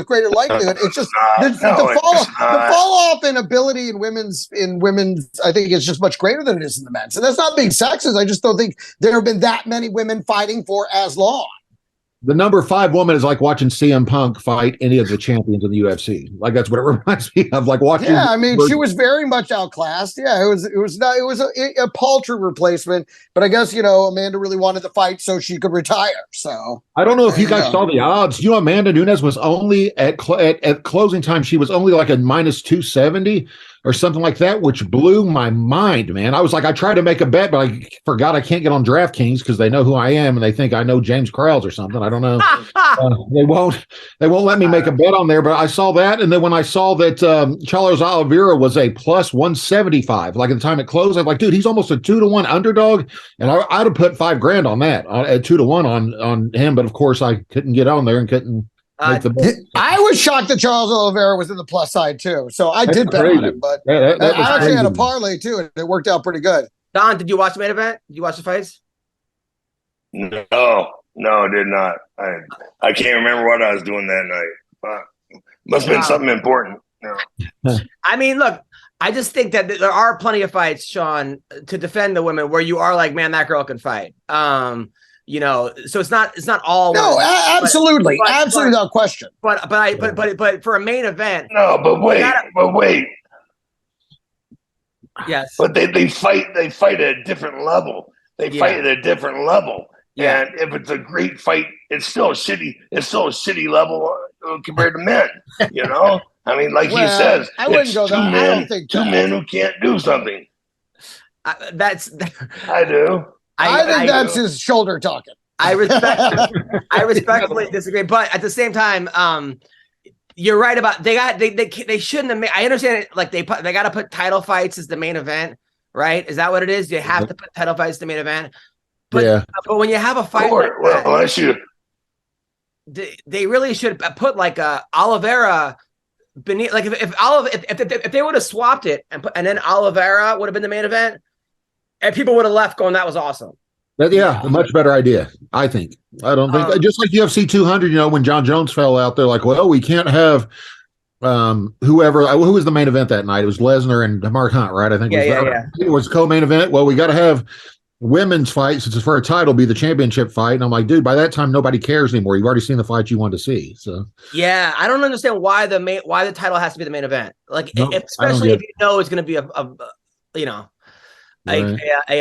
greater likelihood. It's just the fall off in ability in women's, I think is just much greater than it is in the men's. And that's not being sexist. I just don't think there have been that many women fighting for as long. The number 5 woman is like watching CM Punk fight any of the champions in the UFC. Like that's what it reminds me of. Like watching. Yeah, she was very much outclassed. Yeah, it was a paltry replacement. But I guess Amanda really wanted the fight so she could retire. So I don't know if you guys saw the odds. Amanda Nunes was only at closing time. She was only like a -270 or something like that, which blew my mind, man. I was like, I tried to make a bet, but I forgot I can't get on DraftKings because they know who I am and they think I know James Krause or something. I don't know. They won't let me make a bet on there. But I saw that, and then when I saw that Charles Oliveira was a +175, like at the time it closed, I'm like, dude, he's almost a 2-1 underdog, and I'd have put $5,000 on that at 2-1 on him. But of course, I couldn't get on there and couldn't. I was shocked that Charles Oliveira was in the plus side too, so I did bet on him. But that I actually had a parlay too, and it worked out pretty good. Don, did you watch the main event? Did you watch the fights? No, I did not. I can't remember what I was doing that night. Must have been something important. Look, I just think that there are plenty of fights, Sean, to defend the women where you are like, man, that girl can fight. So it's not all. No, absolutely, absolutely, without question. But for a main event. No, but wait. Yes. But they fight at a different level. They fight at a different level. Yeah. And if it's a great fight, it's still a shitty level compared to men. Like he says, I wouldn't go that. I don't think two men who can't do something. I do. I think that's his shoulder talking. I respectfully disagree, but at the same time, you're right about they shouldn't have made. I understand it. Like they got to put title fights as the main event, right? Is that what it is? You have to put title fights as the main event. But but when you have a fight, they really should put like Oliveira beneath. Like if they would have swapped it and then Oliveira would have been the main event. And people would have left going, that was awesome. But a much better idea, I think. I don't think just like UFC 200, when John Jones fell out, they're like, well, we can't have whoever who was the main event that night. It was Lesnar and Mark Hunt, right? I think it was co-main event. Well, we got to have women's fight since it's for a title be the championship fight. And I'm like, dude, by that time nobody cares anymore. You've already seen the fight you wanted to see. So I don't understand why the title has to be the main event. Like especially if you know it's going to be a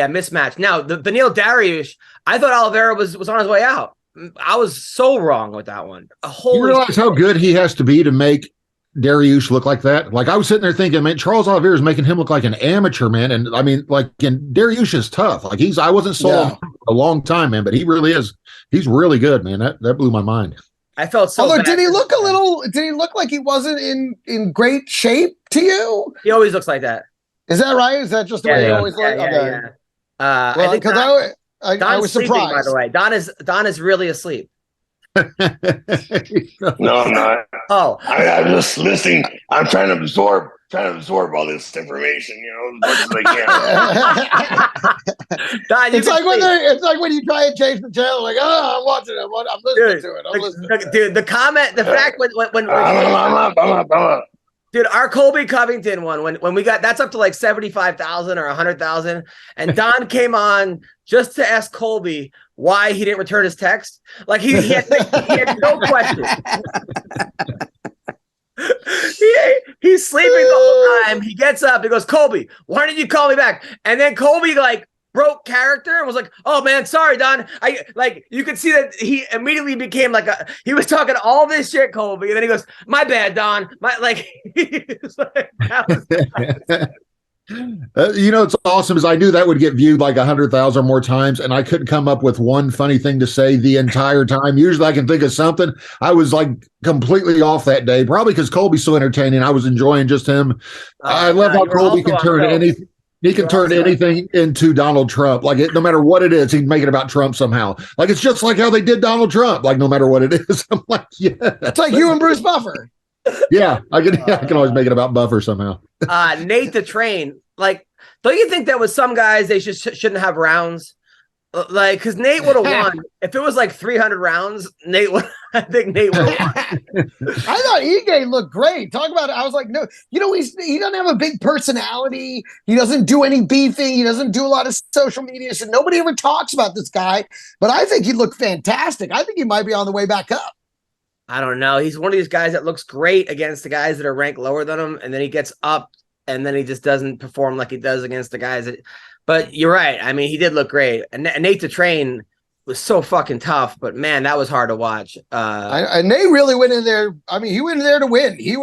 mismatch. Now the Beneil Dariush, I thought Oliveira was on his way out. I was so wrong with that one. You realize how good he has to be to make Dariush look like that? Like I was sitting there thinking, man, Charles Oliveira is making him look like an amateur, man. And I mean, and Dariush is tough. Like I wasn't sold for a long time, man, but he really is. He's really good, man. That blew my mind. I felt so. Although, did he look like he wasn't in great shape to you? He always looks like that. Is that right? Is that just the way he always looks? Yeah. I think because I was sleeping, surprised. By the way, Don is really asleep. No, I'm not. Oh, I'm just listening. I'm trying to absorb all this information, as much as I can. Don, it's like when you try and change the channel, like, I'm watching it, I'm listening to it. Dude, the fact when I'm up. Dude, our Colby Covington one, when we got, that's up to like 75,000 or 100,000, and Don came on just to ask Colby why he didn't return his text. Like he had no question. He's sleeping the whole time. He gets up. He goes, Colby, why didn't you call me back? And then Colby broke character and was like, "Oh man, sorry, Don." You could see that he immediately became he was talking all this shit, Colby, and then he goes, "My bad, Don." It's awesome is I knew that would get viewed like 100,000 or more times, and I couldn't come up with one funny thing to say the entire time. Usually I can think of something. I was like completely off that day, probably because Colby's so entertaining. I was enjoying just him. I love how Colby can turn anything. He can turn anything into Donald Trump. No matter what it is, he can make it about Trump somehow. It's just like how they did Donald Trump. No matter what it is, I'm like, yeah. It's like you and Bruce Buffer. Yeah, I can always make it about Buffer somehow. Nate the Train. Don't you think that with some guys they shouldn't have rounds? Because Nate would have won if it was 300 rounds. I think Nate would have won. I thought Ige looked great. Talk about it. I was like, no, he doesn't have a big personality. He doesn't do any beefing. He doesn't do a lot of social media. So nobody ever talks about this guy. But I think he looked fantastic. I think he might be on the way back up. I don't know. He's one of these guys that looks great against the guys that are ranked lower than him, and then he gets up, and then he just doesn't perform like he does against the guys that. But you're right. I mean, he did look great, and Nate the Train was so fucking tough. But man, that was hard to watch. And Nate really went in there. I mean, he went in there to win. He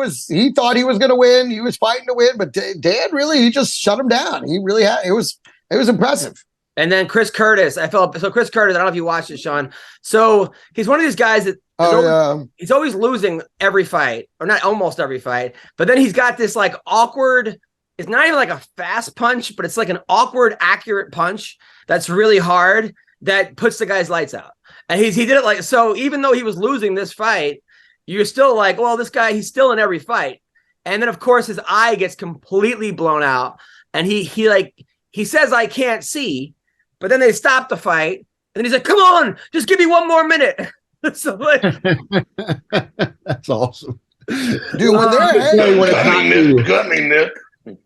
thought he was going to win. He was fighting to win, but Dan he just shut him down. He really had. It was impressive. And then Chris Curtis, Chris Curtis, I don't know if you watched it, Sean. So he's one of these guys that he's always losing every fight, or not almost every fight. But then he's got this awkward. It's not even a fast punch, but it's an awkward, accurate punch that's really hard that puts the guy's lights out. And he did it so. Even though he was losing this fight, you're still well, this guy, he's still in every fight. And then of course his eye gets completely blown out, and he says, "I can't see." But then they stop the fight, and then he's like, "Come on, just give me one more minute." So that's awesome, dude. When got me, Nick.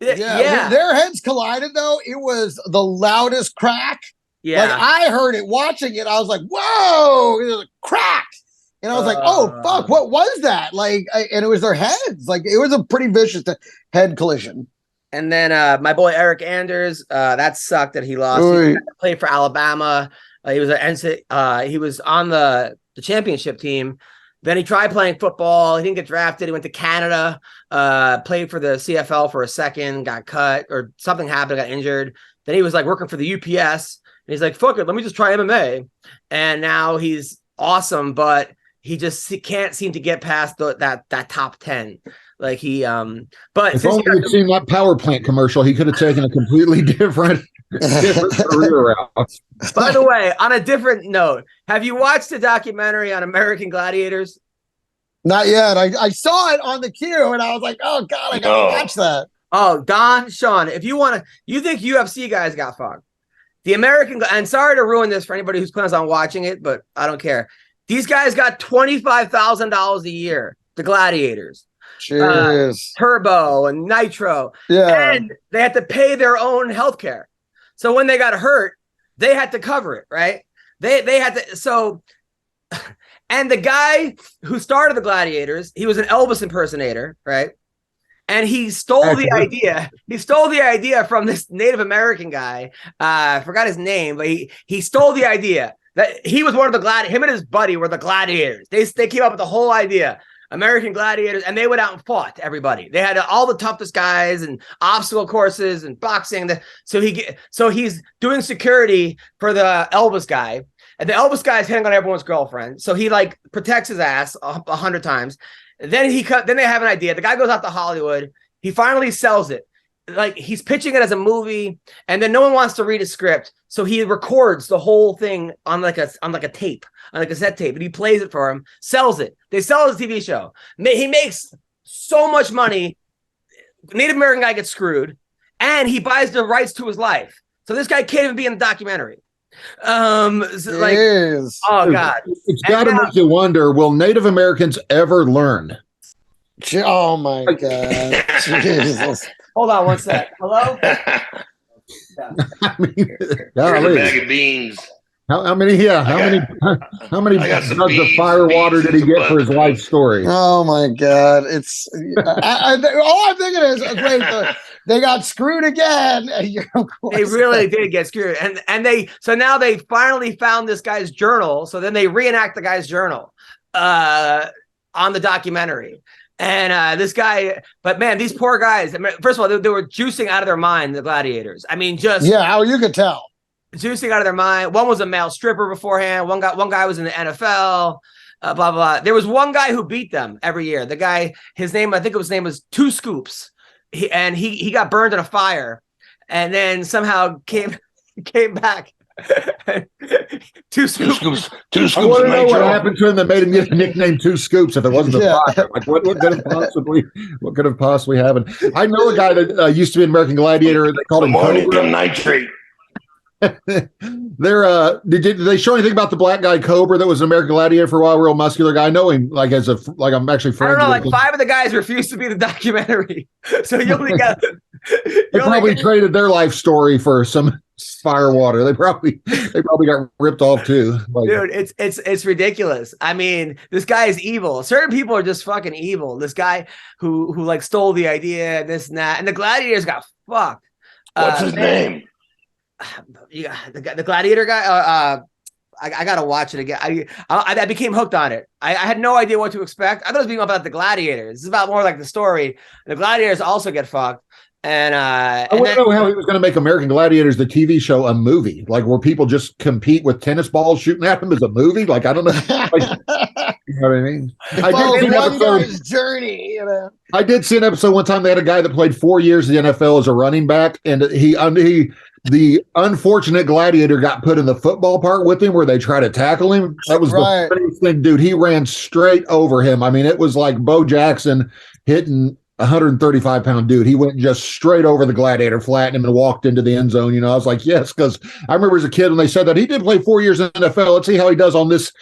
Yeah. When their heads collided, though, it was the loudest crack. Yeah, I heard it watching it. I was like, "Whoa!" It was a crack, and I was like, "Oh fuck, what was that?" And it was their heads. It was a pretty vicious head collision. And then my boy Eric Anders, that sucked that he lost. He played for Alabama. He was on the championship team. Then he tried playing football. He didn't get drafted. He went to Canada, played for the CFL for a second, got cut or something happened, got injured. Then he was working for the UPS, and he's like, "Fuck it, let me just try MMA." And now he's awesome, but he can't seem to get past that top 10. But if only you'd seen that power plant commercial, he could have taken a completely different career route. By the way, on a different note, have you watched the documentary on American Gladiators? Not yet. I saw it on the queue, and I was like, "Oh God, I gotta watch that." Oh, Don, Sean, if you think UFC guys got fucked, The American, and sorry to ruin this for anybody who plans on watching it, but I don't care. These guys got $25,000 a year, the gladiators. Turbo and Nitro. Yeah. And they had to pay their own healthcare. So when they got hurt, they had to cover it, right? They had to, so, and the guy who started the gladiators, he was an Elvis impersonator, right? And he stole the idea. He stole the idea from this Native American guy. I forgot his name, but he stole the idea that he was one of the gladiators. Him and his buddy were the gladiators. They came up with the whole idea, American gladiators, and they went out and fought everybody. They had all the toughest guys and obstacle courses and boxing. So he's doing security for the Elvis guy, and the Elvis guy is hitting on everyone's girlfriend. So he like protects his ass 100 times. Then they have an idea. The guy goes out to Hollywood. He finally sells it. Like he's pitching it as a movie, and then no one wants to read a script. So he records the whole thing on like a tape, on a cassette tape, and he plays it for him, sells it. They sell his TV show. He makes so much money. Native American guy gets screwed, and he buys the rights to his life. So this guy can't even be in the documentary. Oh God, it's got to make you wonder: will Native Americans ever learn? Oh my God, Jesus! Hold on one sec. Hello. I mean, Here's a bag of beans. How many jugs of fire water did he get for his life story? Oh my God! It's all I'm thinking is, wait, they got screwed again. They really did get screwed, and now they finally found this guy's journal. So then they reenact the guy's journal on the documentary. And this guy, but man, these poor guys. I mean, first of all, they were juicing out of their mind. The gladiators. I mean, how you could tell. Juicing out of their mind. One was a male stripper beforehand. One guy was in the NFL. Blah blah. There was one guy who beat them every year. The guy, his name was Two Scoops. He got burned in a fire, and then somehow came back. Two scoops. I want to know what happened to him that made him get a nickname Two Scoops if it wasn't the fire. Like what could have possibly happened? I know a guy that used to be an American Gladiator. They called him Ammonium nitrate. Did they show anything about the black guy Cobra that was an American Gladiator for a while? Real muscular guy. I know him I'm actually friends. I don't know. Like 5 of the guys refused to be the documentary, so you only got. They probably traded their life story for some fire water. They probably got ripped off too. Dude, it's ridiculous. I mean, this guy is evil. Certain people are just fucking evil. This guy who like stole the idea and this and that, and the gladiators got fucked. What's his name? Yeah, the gladiator guy. I gotta watch it again. I became hooked on it. I had no idea what to expect. I thought it was being about the gladiators. This is about more like the story. The gladiators also get fucked. And I want to know how he was going to make American Gladiators, the TV show, a movie, like where people just compete with tennis balls shooting at them as a movie. Like I don't know. You know what I mean? I did see an episode. Journey. You know? I did see an episode one time. They had a guy that played 4 years in the NFL as a running back, and the unfortunate gladiator got put in the football part with him where they try to tackle him. That was the funniest thing, dude. He ran straight over him. I mean, it was like Bo Jackson hitting 135-pound dude. He went just straight over the gladiator, flattened him, and walked into the end zone. You know, I was like, yes, because I remember as a kid when they said that he did play 4 years in the NFL. Let's see how he does on this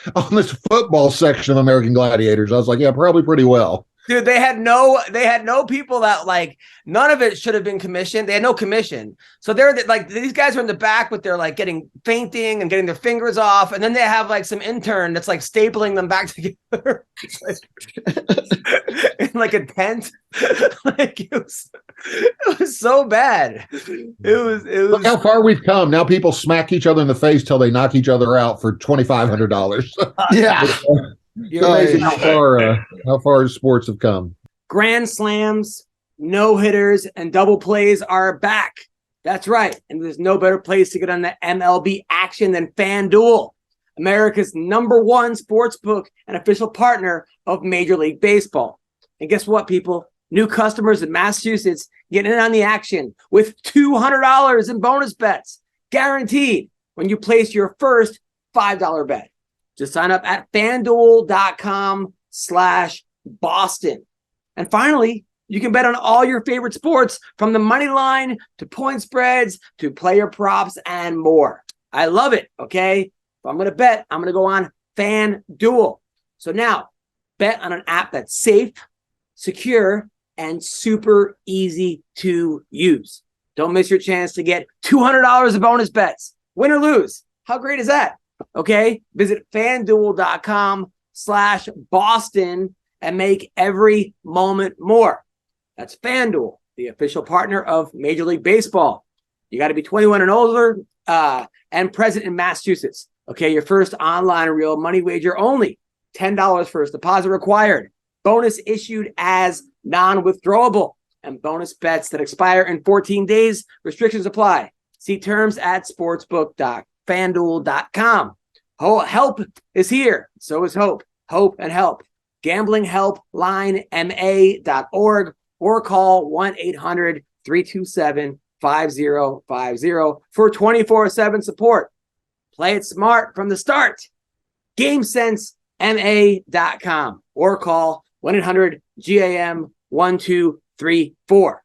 football section of American Gladiators. I was like, yeah, probably pretty well. Dude, they had no people that like none of it should have been commissioned. They had no commission. So they're like these guys are in the back with their like fainting and getting their fingers off, and then they have like some intern that's like stapling them back together in like a tent. Like it was so bad. It was Look how far we've come. Now people smack each other in the face till they knock each other out for $2,500. Yeah. It's amazing how far sports have come. Grand slams, no hitters, and double plays are back. That's right. And there's no better place to get on the MLB action than FanDuel, America's #1 sports book and official partner of Major League Baseball. And guess what, people? New customers in Massachusetts get in on the action with $200 in bonus bets, guaranteed when you place your first $5 bet. Just sign up at FanDuel.com/Boston. And finally, You can bet on all your favorite sports, from the money line to point spreads to player props and more. I love it, okay? If I'm going to bet, I'm going to go on FanDuel. So now, bet on an app that's safe, secure, and super easy to use. Don't miss your chance to get $200 of bonus bets. Win or lose. How great is that? Okay? Visit FanDuel.com/Boston and make every moment more. That's FanDuel, the official partner of Major League Baseball. You got to be 21 and older and present in Massachusetts. Okay, your first online real money wager only. $10 first deposit required. Bonus issued as non-withdrawable. And bonus bets that expire in 14 days. Restrictions apply. See terms at sportsbook.fanduel.com. Help is here. So is hope. Hope and help. GamblingHelpLineMA.org or call 1-800-327-5050 for 24/7 support. Play it smart from the start. GameSenseMA.com or call 1-800-GAM-1234.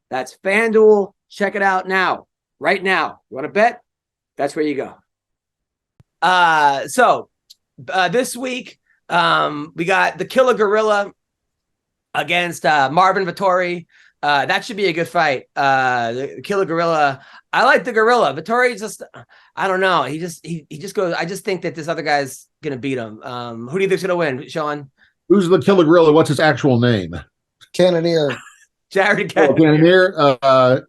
That's FanDuel. Check it out now. Right now. You want to bet? That's where you go. So this week, we got the Killer Gorilla against Marvin Vettori. That should be a good fight. The Killer Gorilla. I like the Gorilla. Vettori just, I don't know. He just goes. I just think that this other guy's gonna beat him. Who do you think's gonna win, Sean? Who's the Killer Gorilla? What's his actual name? Cannoneer. Jared Cannoneer.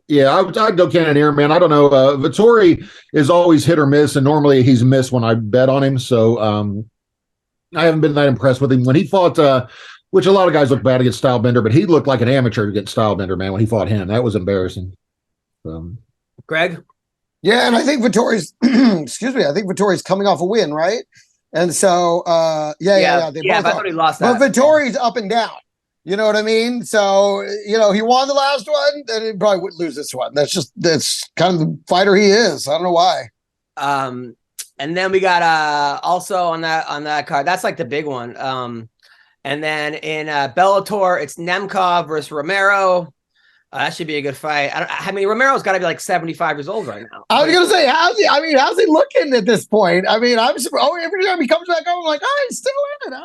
Yeah, I'd go Cannoneer, man. I don't know. Vettori is always hit or miss, and normally he's missed when I bet on him. So I haven't been that impressed with him when he fought. Which a lot of guys look bad against Stylebender, but he looked like an amateur against Stylebender, man, when he fought him. That was embarrassing. Greg? Yeah, and I think Vittori's, excuse me, I think Vittori's coming off a win, right? And so, yeah. They both I thought he lost that. But Vittori's up and down. You know what I mean? So, he won the last one, and he probably would lose this one. That's kind of the fighter he is. I don't know why. And then we got also on that card, that's like the big one. And then in Bellator, it's Nemkov versus Romero. That should be a good fight. I mean, Romero's got to be like 75 years old right now. I was going to say, how's he looking at this point? I mean, I'm surprised. Oh, every time he comes back over, I'm like, oh, he's still in it.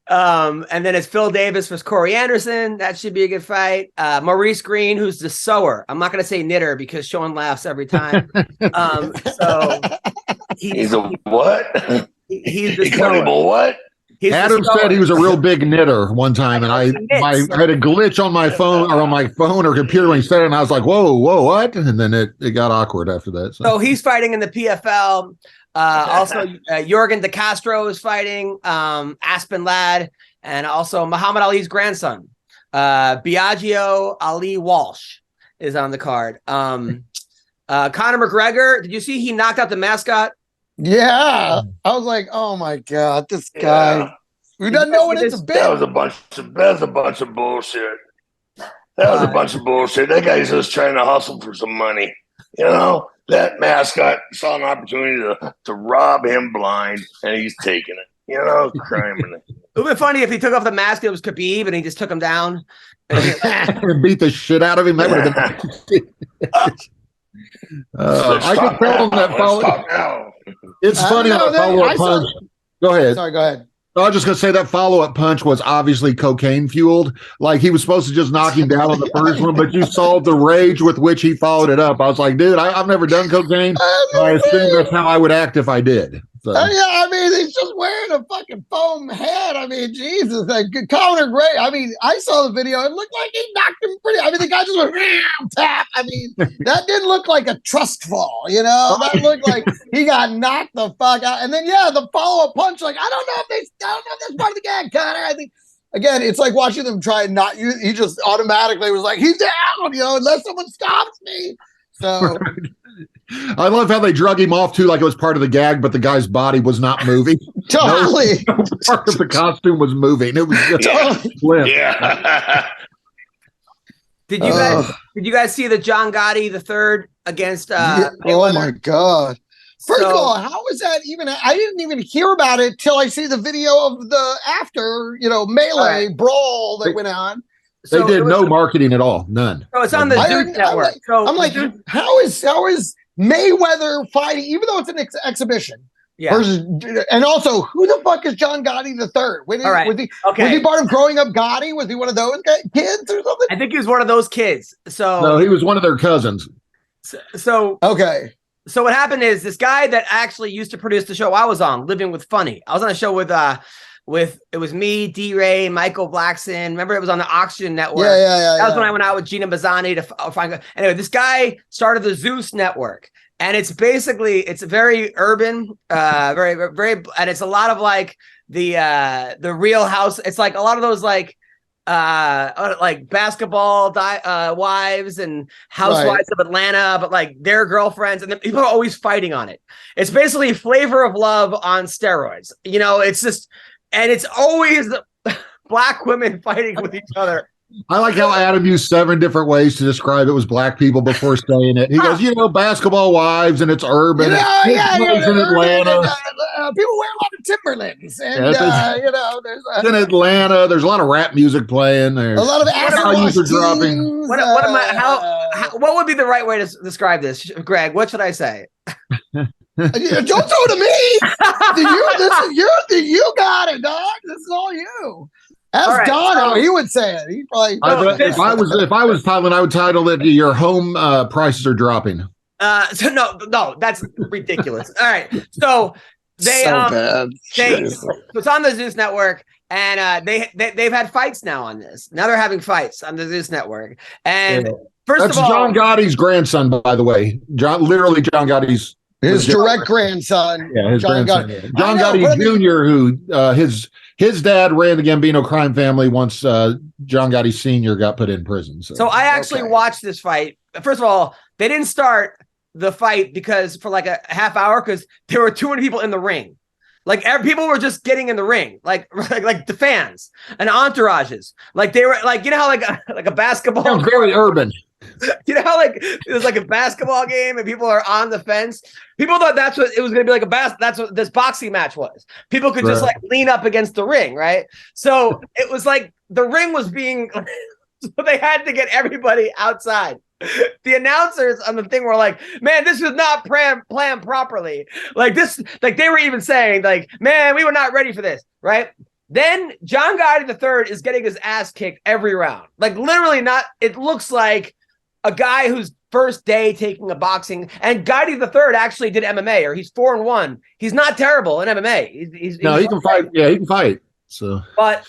All right. And then it's Phil Davis versus Corey Anderson. That should be a good fight. Maurice Green, who's the sewer. I'm not going to say knitter because Sean laughs every time. So he's a what? He's the incredible what? Adam said he was a real big knitter one time, and I had a glitch on my phone or computer when he said it, and I was like, whoa, what? And then it got awkward after that. So he's fighting in the PFL. Also, Jorgen De Castro is fighting, Aspen Ladd, and also Muhammad Ali's grandson, Biagio Ali Walsh, is on the card. Conor McGregor, did you see he knocked out the mascot? Yeah, I was like, "Oh my god, this guy! Who doesn't know what it's been?" That was a bunch of bullshit. That was a bunch of bullshit. That guy's just trying to hustle for some money. That mascot saw an opportunity to rob him blind, and he's taking it. Crime. It would be funny if he took off the mask. It was Khabib, and he just took him down and beat the shit out of him. That would have been. I could tell him that follow. It's funny how follow-up punch. Go ahead. Sorry, go ahead. I was just going to say that follow-up punch was obviously cocaine-fueled. Like, he was supposed to just knock him down on the first one, but you saw the rage with which he followed it up. I was like, dude, I've never done cocaine. I assume that's how I would act if I did. So. Yeah, I mean, he's just wearing a fucking foam head. I mean, Jesus, Conor Gray. I mean, I saw the video. It looked like he knocked him pretty. I mean, the guy just went tap. I mean, that didn't look like a trust fall. That looked like he got knocked the fuck out. And then the follow-up punch. Like, I don't know if that's part of the gag, Conor. I think. Again, it's like watching them try and not use. He just automatically was like, he's down. Unless someone stops me. So. I love how they drug him off too, like it was part of the gag, but the guy's body was not moving. Totally, no part of the costume was moving. It was just yeah. Did you guys see the John Gotti III against? Oh my god! First of all, how was that even? I didn't even hear about it till I see the video of the after melee brawl that went on. They did no marketing at all, none. So it's on the Zeus Network. I'm like, how is Mayweather fighting, even though it's an exhibition? Yeah. Versus, and also, who the fuck is John Gotti the third? Was he part of growing up Gotti? Was he one of those kids or something? I think he was one of those kids. So no, he was one of their cousins. So okay. So what happened is this guy that actually used to produce the show I was on, Living with Funny. I was on a show with it was me, D-Ray, Michael Blackson. Remember, it was on the Oxygen Network. Yeah. That was when I went out with Gina Bazzani to find. Anyway, this guy started the Zeus Network, and it's very urban, very, very, and it's a lot of like the Real House. It's like a lot of those like basketball wives and housewives of Atlanta, but like their girlfriends, and people are always fighting on it. It's basically Flavor of Love on steroids. You know, it's just, and it's always black women fighting with each other. I like how Adam used 7 different ways to describe it was black people before saying it. He goes, basketball wives, and it's urban. In Atlanta. People wear a lot of Timberlands, and there's in Atlanta. There's a lot of rap music playing. There's a lot of acid dropping. What would be the right way to describe this, Greg? What should I say? Don't throw it to me. You got it, dog. This is all you. Ask Don how he would say it. He probably. If I was titling, I would title it "Your Home Prices Are Dropping." So no, that's ridiculous. All right, so they bad. So it's on the Zeus Network, and they've had fights now on this. Now they're having fights on the Zeus Network, and first that's of all, John Gotti's grandson, by the way. John Gotti's. His direct grandson. Yeah, his grandson. John Gotti Jr., who his dad ran the Gambino crime family once John Gotti Sr. got put in prison. So I actually watched this fight. First of all, they didn't start the fight because for like a half hour because there were too many people in the ring. Like people were just getting in the ring, like the fans and entourages. Like they were like, how like a basketball. Sounds very urban. You know how like it was like a basketball game and people are on the fence. People thought that's what it was going to be like that's what this boxing match was. People could just like lean up against the ring, right? So it was like the ring was being so they had to get everybody outside. The announcers on the thing were like, man, this was not planned properly. Like this, like they were even saying like, man, we were not ready for this, right? Then John Gotti III is getting his ass kicked every round. Like literally it looks like a guy who's first day taking a boxing, and Gotti III actually did MMA, or he's 4-1. He's not terrible in MMA. He can fight. Yeah, he can fight. So, but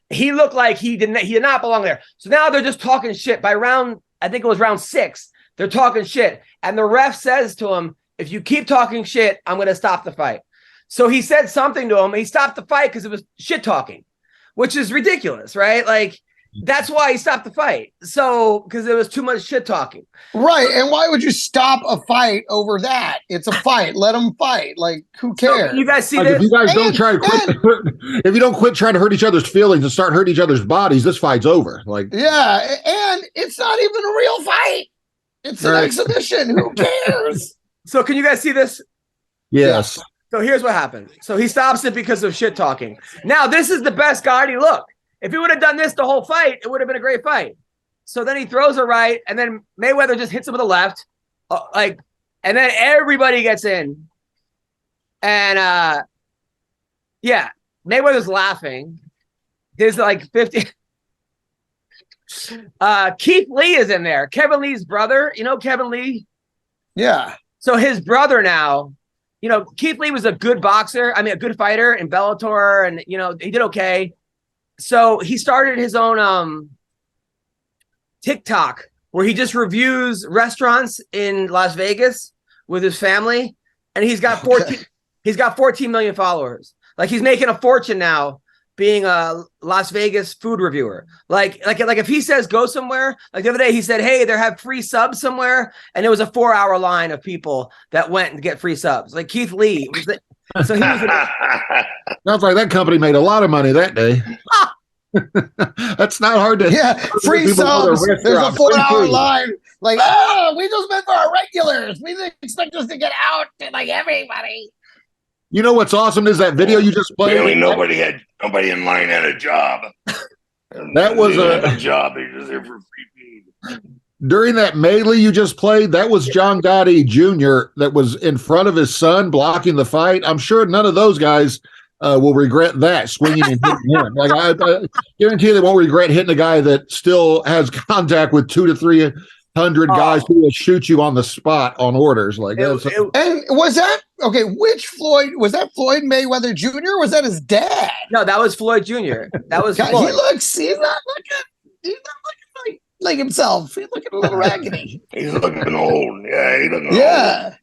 he looked like he did not belong there. So now they're just talking shit. By round, I think it was round 6, they're talking shit, and the ref says to him, "If you keep talking shit, I'm going to stop the fight." So he said something to him. He stopped the fight because it was shit talking, which is ridiculous, right? Like. That's why he stopped the fight. So, because there was too much shit talking. Right. And why would you stop a fight over that? It's a fight. Let them fight. Like, who cares? So, you guys see this? If you guys don't try to quit, if you don't quit trying to hurt each other's feelings and start hurting each other's bodies, this fight's over. Like, yeah. And it's not even a real fight. It's an exhibition. Who cares? So, can you guys see this? Yes. So, here's what happened. So, he stops it because of shit talking. Now, this is the best Gotti look. If he would have done this the whole fight, it would have been a great fight. So then he throws a right, and then Mayweather just hits him with a left, and then everybody gets in. And Mayweather's laughing. There's like 50. Keith Lee is in there. Kevin Lee's brother. You know Kevin Lee? Yeah. So his brother now. Keith Lee was a good boxer. I mean, a good fighter in Bellator, and he did okay. So he started his own TikTok where he just reviews restaurants in Las Vegas with his family, and he's got 14 million followers. Like he's making a fortune now being a Las Vegas food reviewer. Like if he says go somewhere, like the other day he said, hey, they have free subs somewhere, and it was a 4-hour line of people that went to get free subs. Like Keith Lee was so he was sounds like that company made a lot of money that day. That's not hard to free subs. There's a 4-hour line. Like, we just meant for our regulars. We didn't expect us to get out to like everybody. You know what's awesome is that video you just played. Really, nobody in line had a job. That was a job. He was there for free feed. During that melee you just played, that was John Gotti Jr. that was in front of his son blocking the fight. I'm sure none of those guys will regret that, swinging and hitting him. Like I guarantee you they won't regret hitting a guy that still has contact with 200 to 300 guys who will shoot you on the spot on orders. Like and was that okay? Which Floyd was that? Floyd Mayweather Jr. Or was that his dad? No, that was Floyd Jr. That was God, Floyd. He's not looking like himself. He's looking a little raggedy. He's looking old. Yeah, he's looking old.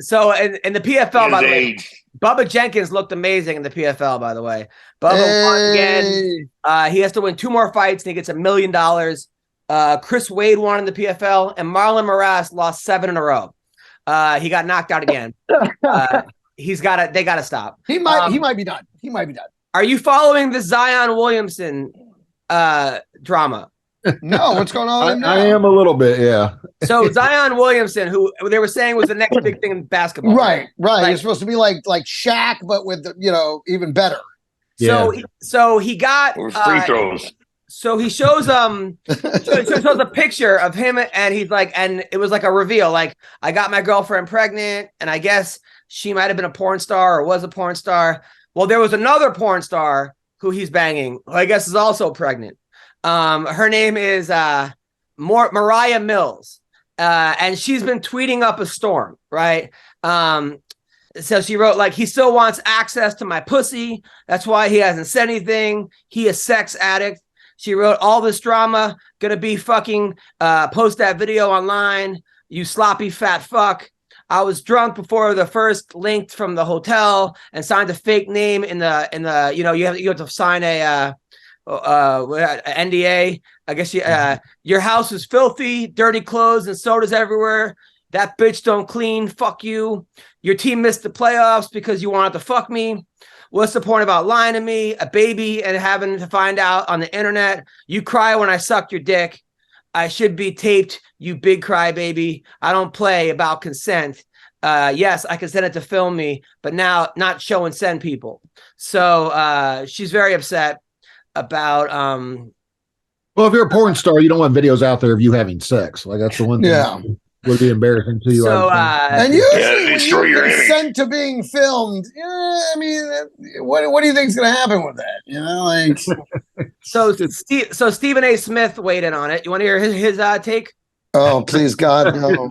So in the PFL, by the way, Bubba Jenkins looked amazing in the PFL, by the way. Bubba won again. He has to win 2 more fights and he gets $1 million. Chris Wade won in the PFL, and Marlon Moraes lost 7 in a row. He got knocked out again. They gotta stop. He might be done. He might be done. Are you following the Zion Williamson drama? No, what's going on with him now? I am a little bit, yeah. So Zion Williamson, who they were saying was the next big thing in basketball. Right. He's supposed to be like Shaq, but with even better. So he got free throws. So he shows shows a picture of him, and he's like, and it was like a reveal, like, I got my girlfriend pregnant, and I guess she might have been a porn star or was a porn star. Well, there was another porn star who he's banging, who I guess is also pregnant. Her name is Mariah Mills, and she's been tweeting up a storm, right? So she wrote, like, he still wants access to my pussy. That's why he hasn't said anything. He a sex addict. She wrote, all this drama, gonna be fucking post that video online, you sloppy fat fuck. I was drunk before the first linked from the hotel and signed a fake name in the you have to sign a NDA. I guess your house is filthy, dirty clothes and sodas everywhere. That bitch don't clean. Fuck you. Your team missed the playoffs because you wanted to fuck me. What's the point about lying to me, a baby, and having to find out on the internet? You cry when I suck your dick. I should be taped, you big crybaby. I don't play about consent. Yes, I consented to film me, but now not show and send people. So she's very upset about well, if you're a porn star, you don't want videos out there of you having sex. Like, that's the one thing. Yeah. Would be embarrassing to you. So, and usually when you consent to being filmed, I mean, what do you think is going to happen with that? You know, like. So Stephen A. Smith weighed in on it. You want to hear his take? Oh, please, God, no.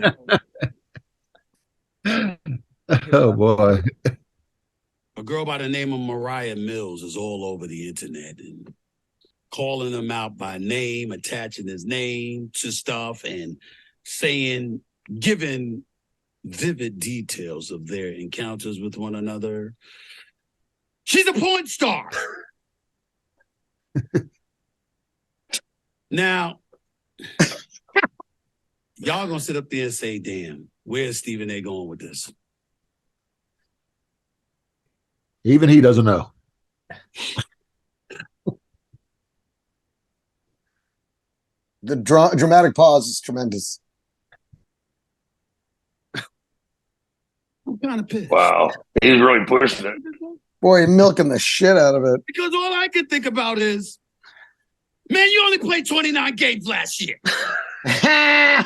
Oh boy. A girl by the name of Mariah Mills is all over the internet and calling him out by name, attaching his name to stuff, and giving vivid details of their encounters with one another. She's a porn star. Now, y'all gonna sit up there and say, damn, where's Stephen A. going with this? Even he doesn't know. The dramatic pause is tremendous. I'm kind of pissed. Wow. He's really pushing it. Boy, milking the shit out of it. Because all I can think about is, man, you only played 29 games last year. And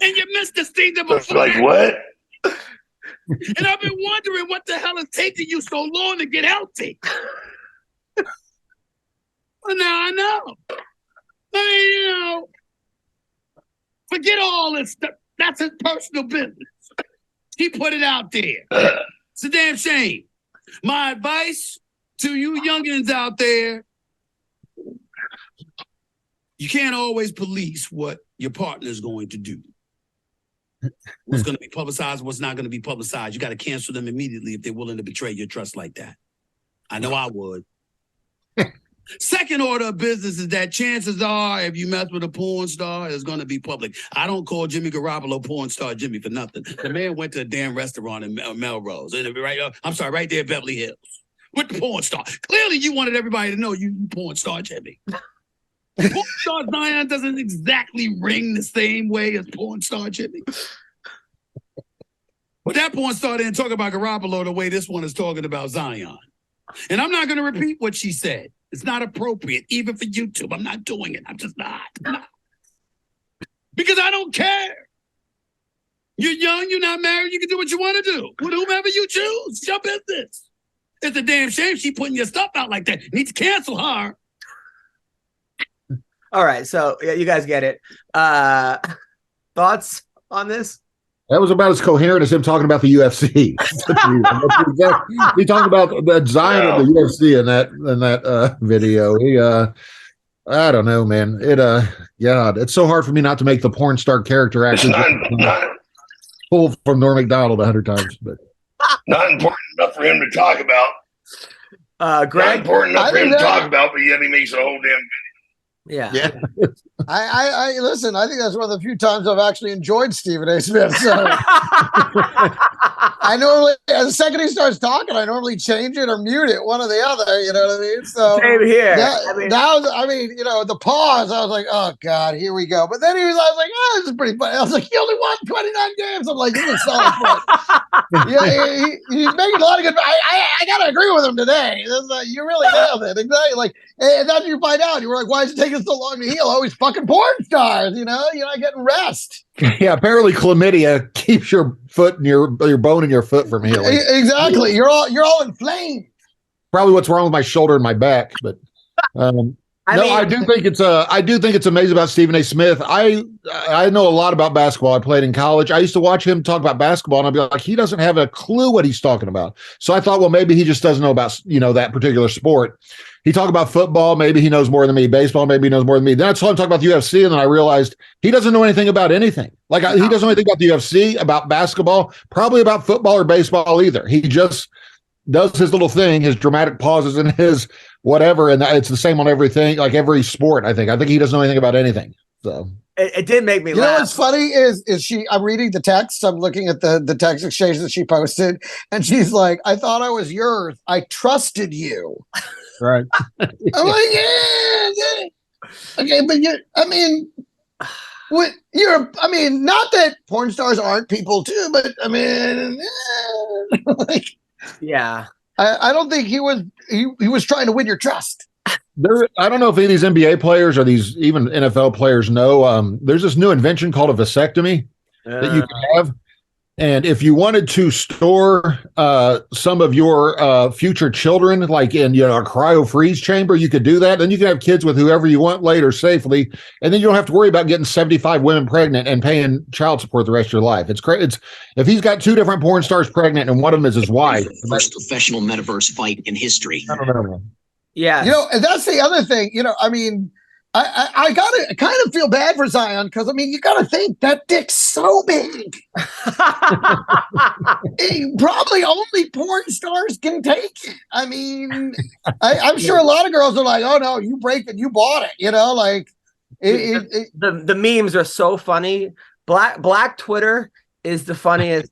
you missed the season before. Like, what? And I've been wondering what the hell is taking you so long to get healthy. Well, now I know. I mean, forget all this stuff. That's his personal business. He put it out there. It's a damn shame. My advice to you youngins out there, you can't always police what your partner's going to do. What's going to be publicized, what's not going to be publicized. You got to cancel them immediately if they're willing to betray your trust like that. I know I would. Second order of business is that chances are, if you mess with a porn star, it's going to be public. I don't call Jimmy Garoppolo porn star Jimmy for nothing. The man went to a damn restaurant in Melrose, right there at Beverly Hills, with the porn star. Clearly, you wanted everybody to know you porn star Jimmy. Porn star Zion doesn't exactly ring the same way as porn star Jimmy. But that porn star didn't talk about Garoppolo the way this one is talking about Zion. And I'm not going to repeat what she said. It's not appropriate, even for YouTube. I'm not doing it. I'm just not. Because I don't care. You're young, you're not married, you can do what you want to do. With whomever you choose, your business. It's a damn shame she putting your stuff out like that. You need to cancel her. All right, so yeah, you guys get it. Thoughts on this? That was about as coherent as him talking about the UFC. He talked about the Zion of the UFC in that video. He I don't know, man. It's so hard for me not to make the porn star character actors pull from Norm Macdonald 100 times, but not important enough for him to talk about. Greg, not important enough for him to talk about, but yet he makes a whole damn video. Yeah. I listen, I think that's one of the few times I've actually enjoyed Stephen A. Smith. So I normally, the second he starts talking, I normally change it or mute it, one or the other, you know what I mean? So same here. The pause, I was like, oh God, here we go. But then I was like, oh, this is pretty funny. I was like, he only won 29 games. I'm like, this is solid point. Yeah, he's making a lot of good. I gotta agree with him today. You really nailed it. Exactly. Like, and then you find out, you were like, why is it taking so long to heal? Oh, he's fucking porn stars, you're not getting rest. Yeah, apparently chlamydia keeps your foot and your bone in your foot from healing. Exactly. You're all inflamed. Probably what's wrong with my shoulder and my back, but I do think it's amazing about Stephen A. Smith. I know a lot about basketball. I played in college. I used to watch him talk about basketball, and I'd be like, he doesn't have a clue what he's talking about. So I thought, well, maybe he just doesn't know about that particular sport. He talked about football. Maybe he knows more than me. Baseball. Maybe he knows more than me. Then I saw him talk about the UFC, and then I realized he doesn't know anything about anything. He doesn't know anything about the UFC, about basketball, probably about football or baseball either. He just does his little thing, his dramatic pauses and his whatever, and it's the same on everything, like every sport. I think he doesn't know anything about anything. So it did make me laugh. You know what's funny is I'm reading the text. I'm looking at the text exchange that she posted, and she's like, I thought I was yours. I trusted you. Right. I'm like, yeah. Okay, but not that porn stars aren't people too, but yeah. I don't think he was trying to win your trust. I don't know if any of these NBA players or these even NFL players know. There's this new invention called a vasectomy that you can have. And if you wanted to store some of your future children, like in a cryo freeze chamber, you could do that. Then you can have kids with whoever you want later safely. And then you don't have to worry about getting 75 women pregnant and paying child support the rest of your life. It's great. If he's got 2 different porn stars pregnant and one of them is his wife. First professional metaverse fight in history. I don't know, man. Yeah. And that's the other thing, I gotta kind of feel bad for Zion because you gotta think that dick's so big. Probably only porn stars can take it. I'm sure a lot of girls are like, "Oh no, you break it, you bought it." The memes are so funny. Black Twitter is the funniest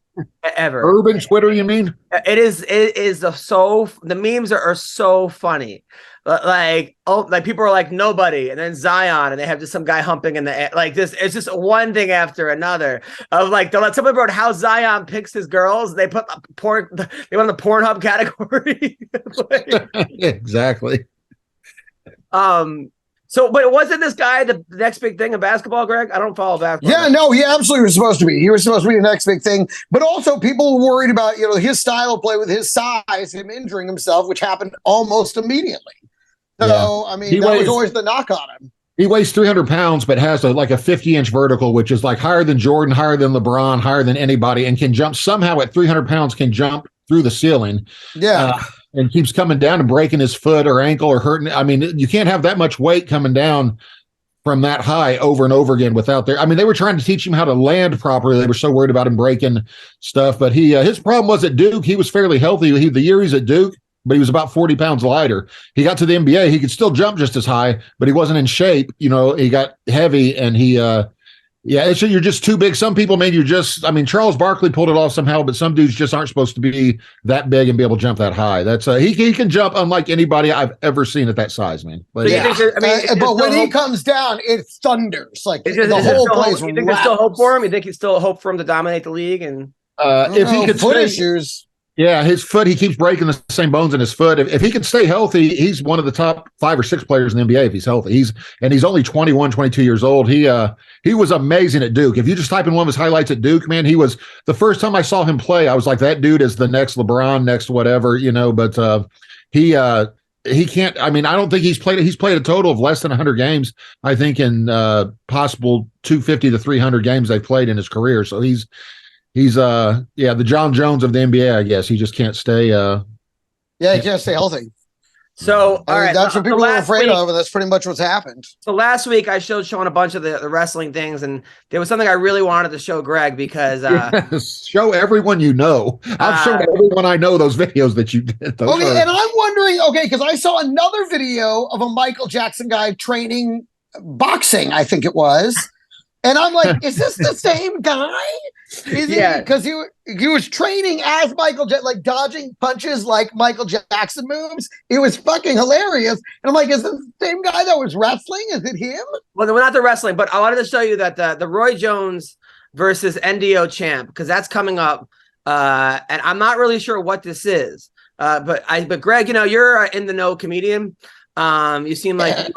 ever. Urban Twitter, you mean? It is the memes are so funny. Like people are like nobody, and then Zion, and they have just some guy humping in the air. Like this, it's just one thing after another. Of someone wrote how Zion picks his girls. They put porn. They went in the Pornhub category. Exactly. So, but wasn't this guy the next big thing in basketball, Greg? I don't follow basketball. Yeah, no, he absolutely was supposed to be. He was supposed to be the next big thing. But also, people were worried about his style of play with his size, him injuring himself, which happened almost immediately. So, that was always the knock on him. He weighs 300 pounds, but has a 50-inch vertical, which is higher than Jordan, higher than LeBron, higher than anybody, and can jump somehow at 300 pounds, can jump through the ceiling. Yeah. And keeps coming down and breaking his foot or ankle or hurting. You can't have that much weight coming down from that high over and over again without they were trying to teach him how to land properly. They were so worried about him breaking stuff. But his problem was at Duke. He was fairly healthy. The year he's at Duke, but he was about 40 pounds lighter. He got to the NBA. He could still jump just as high, but he wasn't in shape. He got heavy and you're just too big. Some people, Charles Barkley pulled it off somehow, but some dudes just aren't supposed to be that big and be able to jump that high. That's he can jump unlike anybody I've ever seen at that size, man. But when he comes down, it thunders. The whole place. You think there's still hope for him? You think he's still hope for him to dominate the league? And if he could foot issues. Yeah, his foot, he keeps breaking the same bones in his foot. If he can stay healthy, he's one of the top 5 or 6 players in the NBA if he's healthy. He's only 21, 22 years old. He was amazing at Duke. If you just type in one of his highlights at Duke, man, he was the first time I saw him play, I was like, that dude is the next LeBron, next whatever, but he can't, I mean, I don't think he's played a total of less than 100 games, I think, in possible 250 to 300 games they've played in his career. So he's the John Jones of the NBA, I guess. He just can't stay. He can't stay healthy. So, all right, that's what people are afraid of, and that's pretty much what's happened. So last week I showed Sean a bunch of the wrestling things, and there was something I really wanted to show Greg because show everyone you know. I've shown everyone I know those videos that you did. And I'm wondering, because I saw another video of a Michael Jackson guy training boxing, I think it was. And I'm like, is this the same guy? Is he? Because he was training as Michael Jackson, like dodging punches like Michael Jackson moves. It was fucking hilarious. And I'm like, is this the same guy that was wrestling? Is it him? Well, we're not the wrestling, but I wanted to show you that the Roy Jones versus NDO champ, because that's coming up. And I'm not really sure what this is. But Greg, you're in the know comedian. You seem like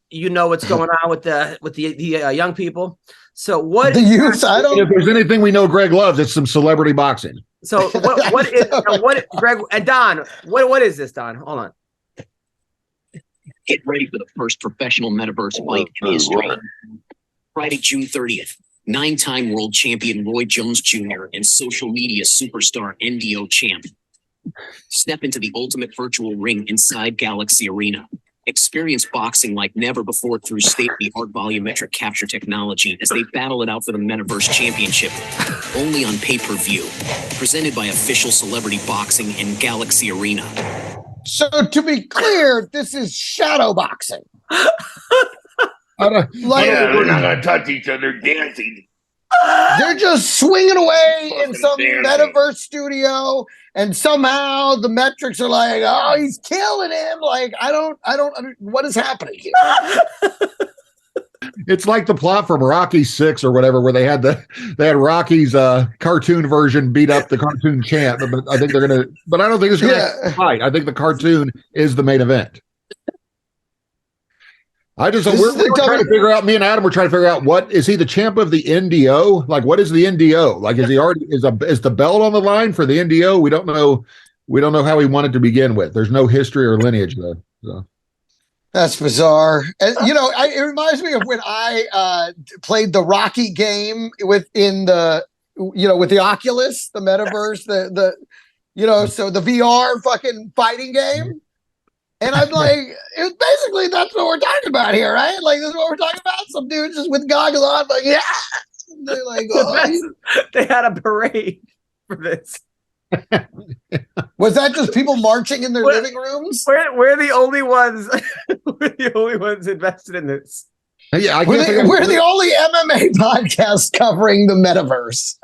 you know what's going on with the young people. So what the youth? I don't. If there's anything we know Greg loves, it's some celebrity boxing. So what is Greg and Don? What is this, Don? Hold on. Get ready for the first professional metaverse fight in history. Friday, June 30th. 9-time world champion Roy Jones Jr. and social media superstar NDO champ step into the ultimate virtual ring inside Galaxy Arena. Experience boxing like never before through state-of-the-art volumetric capture technology as they battle it out for the Metaverse Championship, only on pay-per-view. Presented by Official Celebrity Boxing and Galaxy Arena. So to be clear, this is shadow boxing. They're not going to touch each other dancing. They're just swinging away in some metaverse studio, and somehow the metrics are like, oh, he's killing him. Like, I don't, what is happening here? It's like the plot from Rocky 6 or whatever, where they had Rocky's cartoon version beat up the cartoon champ. But I think they're gonna. But I don't think it's gonna fight. I think the cartoon is the main event. We're trying to figure out. Me and Adam were trying to figure out what is he the champ of the NDO? Like, what is the NDO? Like, is he already is the belt on the line for the NDO? We don't know. We don't know how he won it to begin with. There's no history or lineage there. So. That's bizarre. And, it reminds me of when I played the Rocky game with the Oculus, the metaverse, so the VR fucking fighting game. And I'm like, basically that's what we're talking about here, right? Like, this is what we're talking about. Some dudes just with goggles on, like, yeah. And they're like, they had a parade for this. Was that just people marching in their living rooms? We're the only ones. We're the only ones invested in this. Yeah, we're the only MMA podcast covering the metaverse.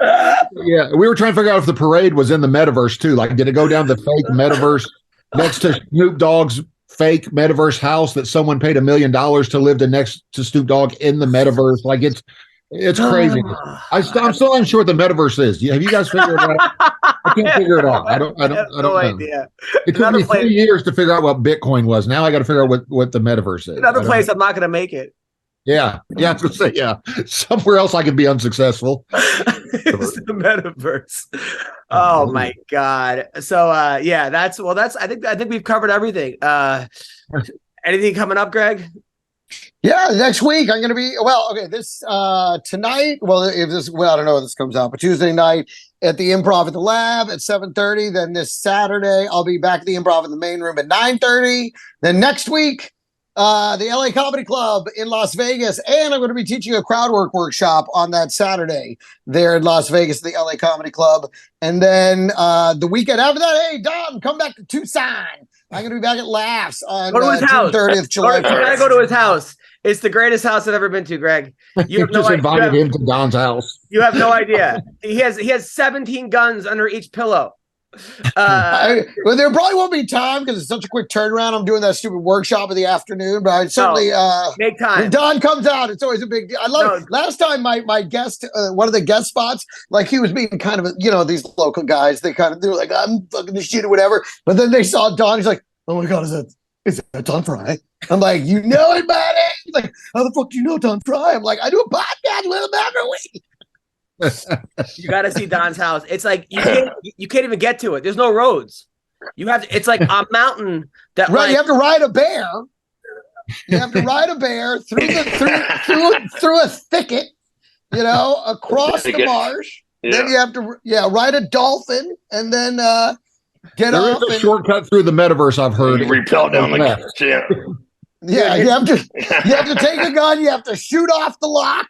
Yeah, we were trying to figure out if the parade was in the metaverse too. Like, did it go down the fake metaverse next to Snoop Dogg's fake metaverse house that someone paid $1 million to live next to Snoop Dogg in the metaverse? Like, it's crazy. I'm still unsure what the metaverse is. Have you guys figured it out? I can't figure it out. I don't know. Idea. It took me 3 years to figure out what Bitcoin was. Now I got to figure out what the metaverse is. Another place I'm not going to make it. Yeah. I was going to say, yeah. Somewhere else I could be unsuccessful. It's the metaverse. Oh my God. So that's I think we've covered everything. Anything coming up, Greg? Yeah, next week I'm going to be this tonight. Well, I don't know when this comes out, but Tuesday night at the Improv at the Lab at 7:30. Then this Saturday I'll be back at the Improv in the main room at 9:30. Then next week, the LA Comedy Club in Las Vegas, and I'm going to be teaching a crowd work workshop on that Saturday there in Las Vegas, the LA Comedy Club. And then the weekend after that, hey Don, come back to Tucson. I'm going to be back at Laughs on June 30th, July 1st. You got to go to his house. It's the greatest house I've ever been to, Greg. You just invited him to Don's house. You have no idea. He has 17 guns under each pillow. Well, there probably won't be time because it's such a quick turnaround. I'm doing that stupid workshop in the afternoon, but I certainly make time. When Don comes out, it's always a big deal. I love it. Last time my guest, one of the guest spots, like he was being kind of, these local guys, they were like, I'm fucking the shit or whatever. But then they saw Don, he's like, oh my God, is that Don Fry? I'm like, you know it, buddy? He's like, how the fuck do you know Don Fry? I'm like, I do a podcast with him every week. You got to see Don's house. It's like you can't even get to it. There's no roads. You have to. It's like a mountain that. Right, you have to ride a bear. You have to ride a bear through a thicket. Across the marsh. Yeah. Then you have to ride a dolphin and then get off. There is a shortcut through the metaverse. I've heard. You repel down the yeah. Yeah, you have to take a gun. You have to shoot off the lock.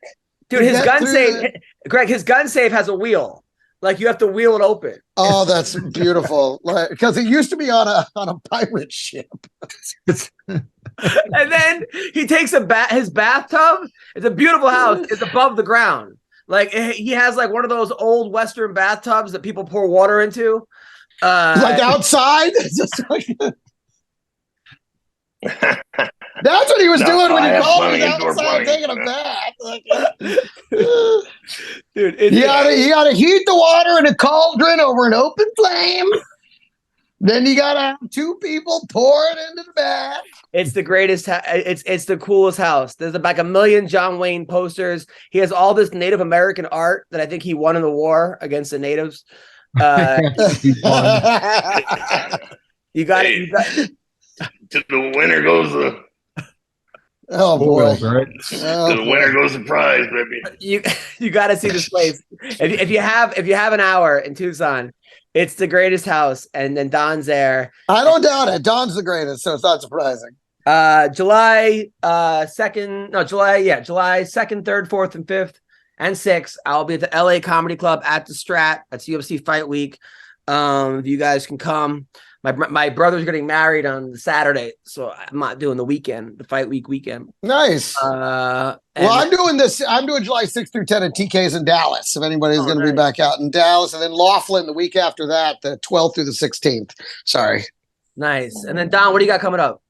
Dude, his gun safe, Greg, his gun safe has a wheel. Like you have to wheel it open. Oh, that's beautiful. Because it used to be on a pirate ship. And then he takes his bathtub. It's a beautiful house. It's above the ground. Like he has like one of those old Western bathtubs that people pour water into. Like outside? That's what he was doing when he called me outside taking a bath. Dude, you gotta heat the water in a cauldron over an open flame. Then you gotta have two people pour it into the bath. It's the greatest. It's the coolest house. There's like a million John Wayne posters. He has all this Native American art that I think he won in the war against the natives. You got it. To the winner goes the. Oh boy! Right? To the winner goes the prize, baby. You got to see this place. If you have an hour in Tucson, it's the greatest house, and then Don's there. I don't doubt it. Don's the greatest, so it's not surprising. July 2nd, 3rd, 4th, and 5th, and 6th. I'll be at the LA Comedy Club at the Strat. That's UFC Fight Week. If you guys can come. My brother's getting married on Saturday, so I'm not doing the weekend, the fight week weekend. Nice. Well, I'm doing July 6th through 10 at TK's in Dallas. If anybody's going to be back out in Dallas, and then Laughlin the week after that, the 12th through the 16th. Sorry. Nice. And then Don, what do you got coming up?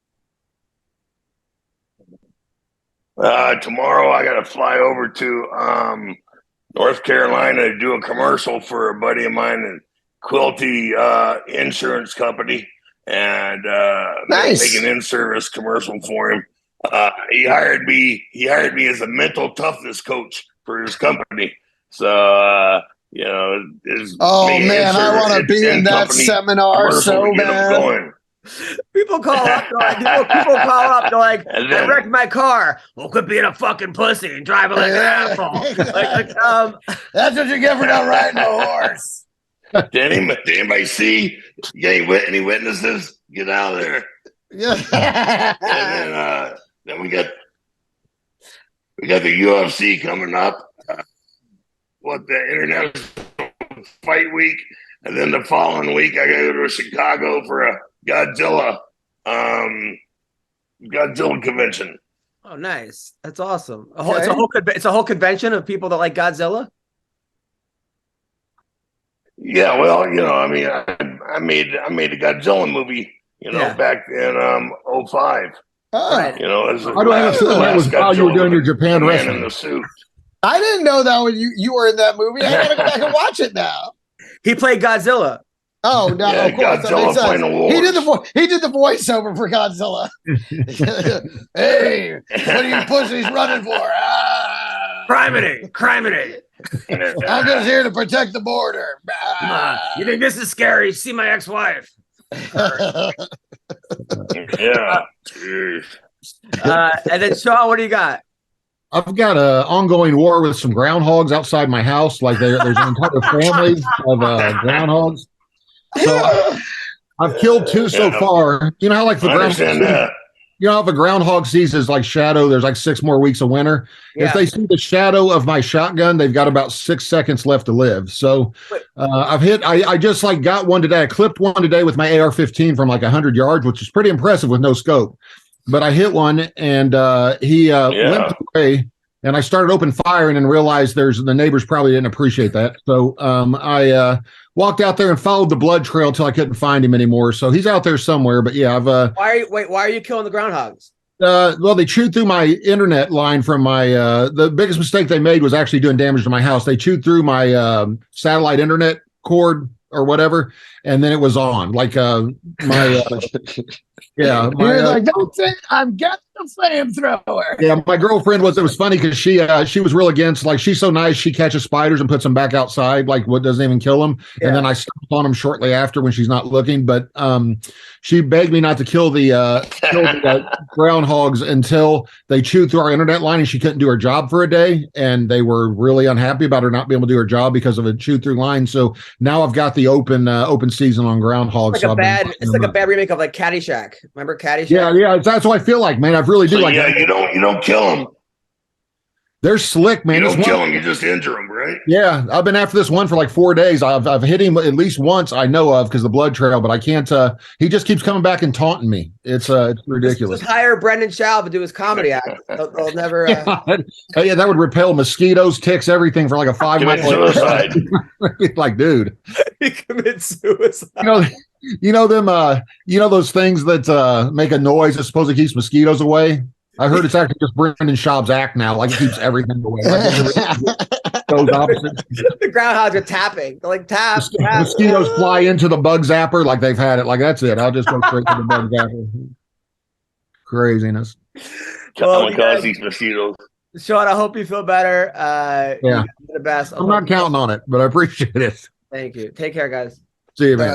Tomorrow I got to fly over to North Carolina to do a commercial for a buddy of mine and Quilty insurance company, and make an in-service commercial for him. He hired me as a mental toughness coach for his company. So man, I want to be in that seminar so bad. People call up. They're like, I wrecked my car. Well, quit being a fucking pussy and driving like an asshole. That's what you get for not riding a horse. Did anybody see? Any witnesses? Get out of there. Yeah. And then we got the UFC coming up. The International Fight Week, and then the following week I got to go to Chicago for a Godzilla convention. Oh, nice! That's awesome. It's a whole convention of people that like Godzilla. Yeah, well, I made a Godzilla movie, back in 05. Oh. Right. How do I have a feeling that was while you were doing your Japan wrestling? In the suit. I didn't know that when you were in that movie. I gotta go back and watch it now. He played Godzilla. Oh no! Yeah, of course, Godzilla Final Wars. He did the voiceover for Godzilla. Hey, what are you pussies running for? Criminy. I'm just here to protect the border. You think this is scary? See my ex-wife. Yeah. And then Shaw, what do you got? I've got an ongoing war with some groundhogs outside my house. Like there's an entire family of groundhogs. So I've killed 2 so far. You know how like the groundhog. You know, if a groundhog sees his like shadow, there's like 6 more weeks of winter. Yeah. If they see the shadow of my shotgun, they've got about 6 seconds left to live. So I just like got one today. I clipped one today with my AR-15 from like 100 yards, which is pretty impressive with no scope. But I hit one and he limped away, and I started open firing and realized the neighbors probably didn't appreciate that. So I walked out there and followed the blood trail till I couldn't find him anymore. So he's out there somewhere. But yeah, I've why are you killing the groundhogs? Well, they chewed through my internet line from my the biggest mistake they made was actually doing damage to my house. They chewed through my satellite internet cord or whatever, and then it was on. Like my yeah, you're like, that's it, I'm getting the flamethrower. Yeah, my girlfriend it was funny because she was real against, like, she's so nice, she catches spiders and puts them back outside, like what doesn't even kill them. Yeah. And then I stomp on them shortly after when she's not looking. But she begged me not to kill the groundhogs until they chewed through our internet line, and she couldn't do her job for a day. And they were really unhappy about her not being able to do her job because of a chewed through line. So now I've got the open season on groundhogs. It's like a bad remake of like Caddyshack. Remember Caddyshack? Yeah, that's what I feel like, man. I really do. So, like, you don't kill them. They're slick, man. You don't kill them, you just injure them, right? Yeah, I've been after this one for like 4 days. I've hit him at least once, I know of, because the blood trail, but I can't. He just keeps coming back and taunting me. It's ridiculous. Just hire Brendan Schaub to do his comedy act. They'll never. Yeah, that would repel mosquitoes, ticks, everything for like a 5 month suicide. Like, dude, he commits suicide. You know those things that make a noise that supposedly keeps mosquitoes away. I heard it's actually just Brendan Schaub's act now. Like, it keeps everything away. Those opposites. The groundhogs are tapping. They're like, tap. Mosquitoes fly into the bug zapper like they've had it. Like, that's it. I'll just go straight to the bug zapper. Craziness. Well, cause these mosquitoes. Sean, I hope you feel better. Yeah. The best. I'm not counting on it, but I appreciate it. Thank you. Take care, guys. See you, man.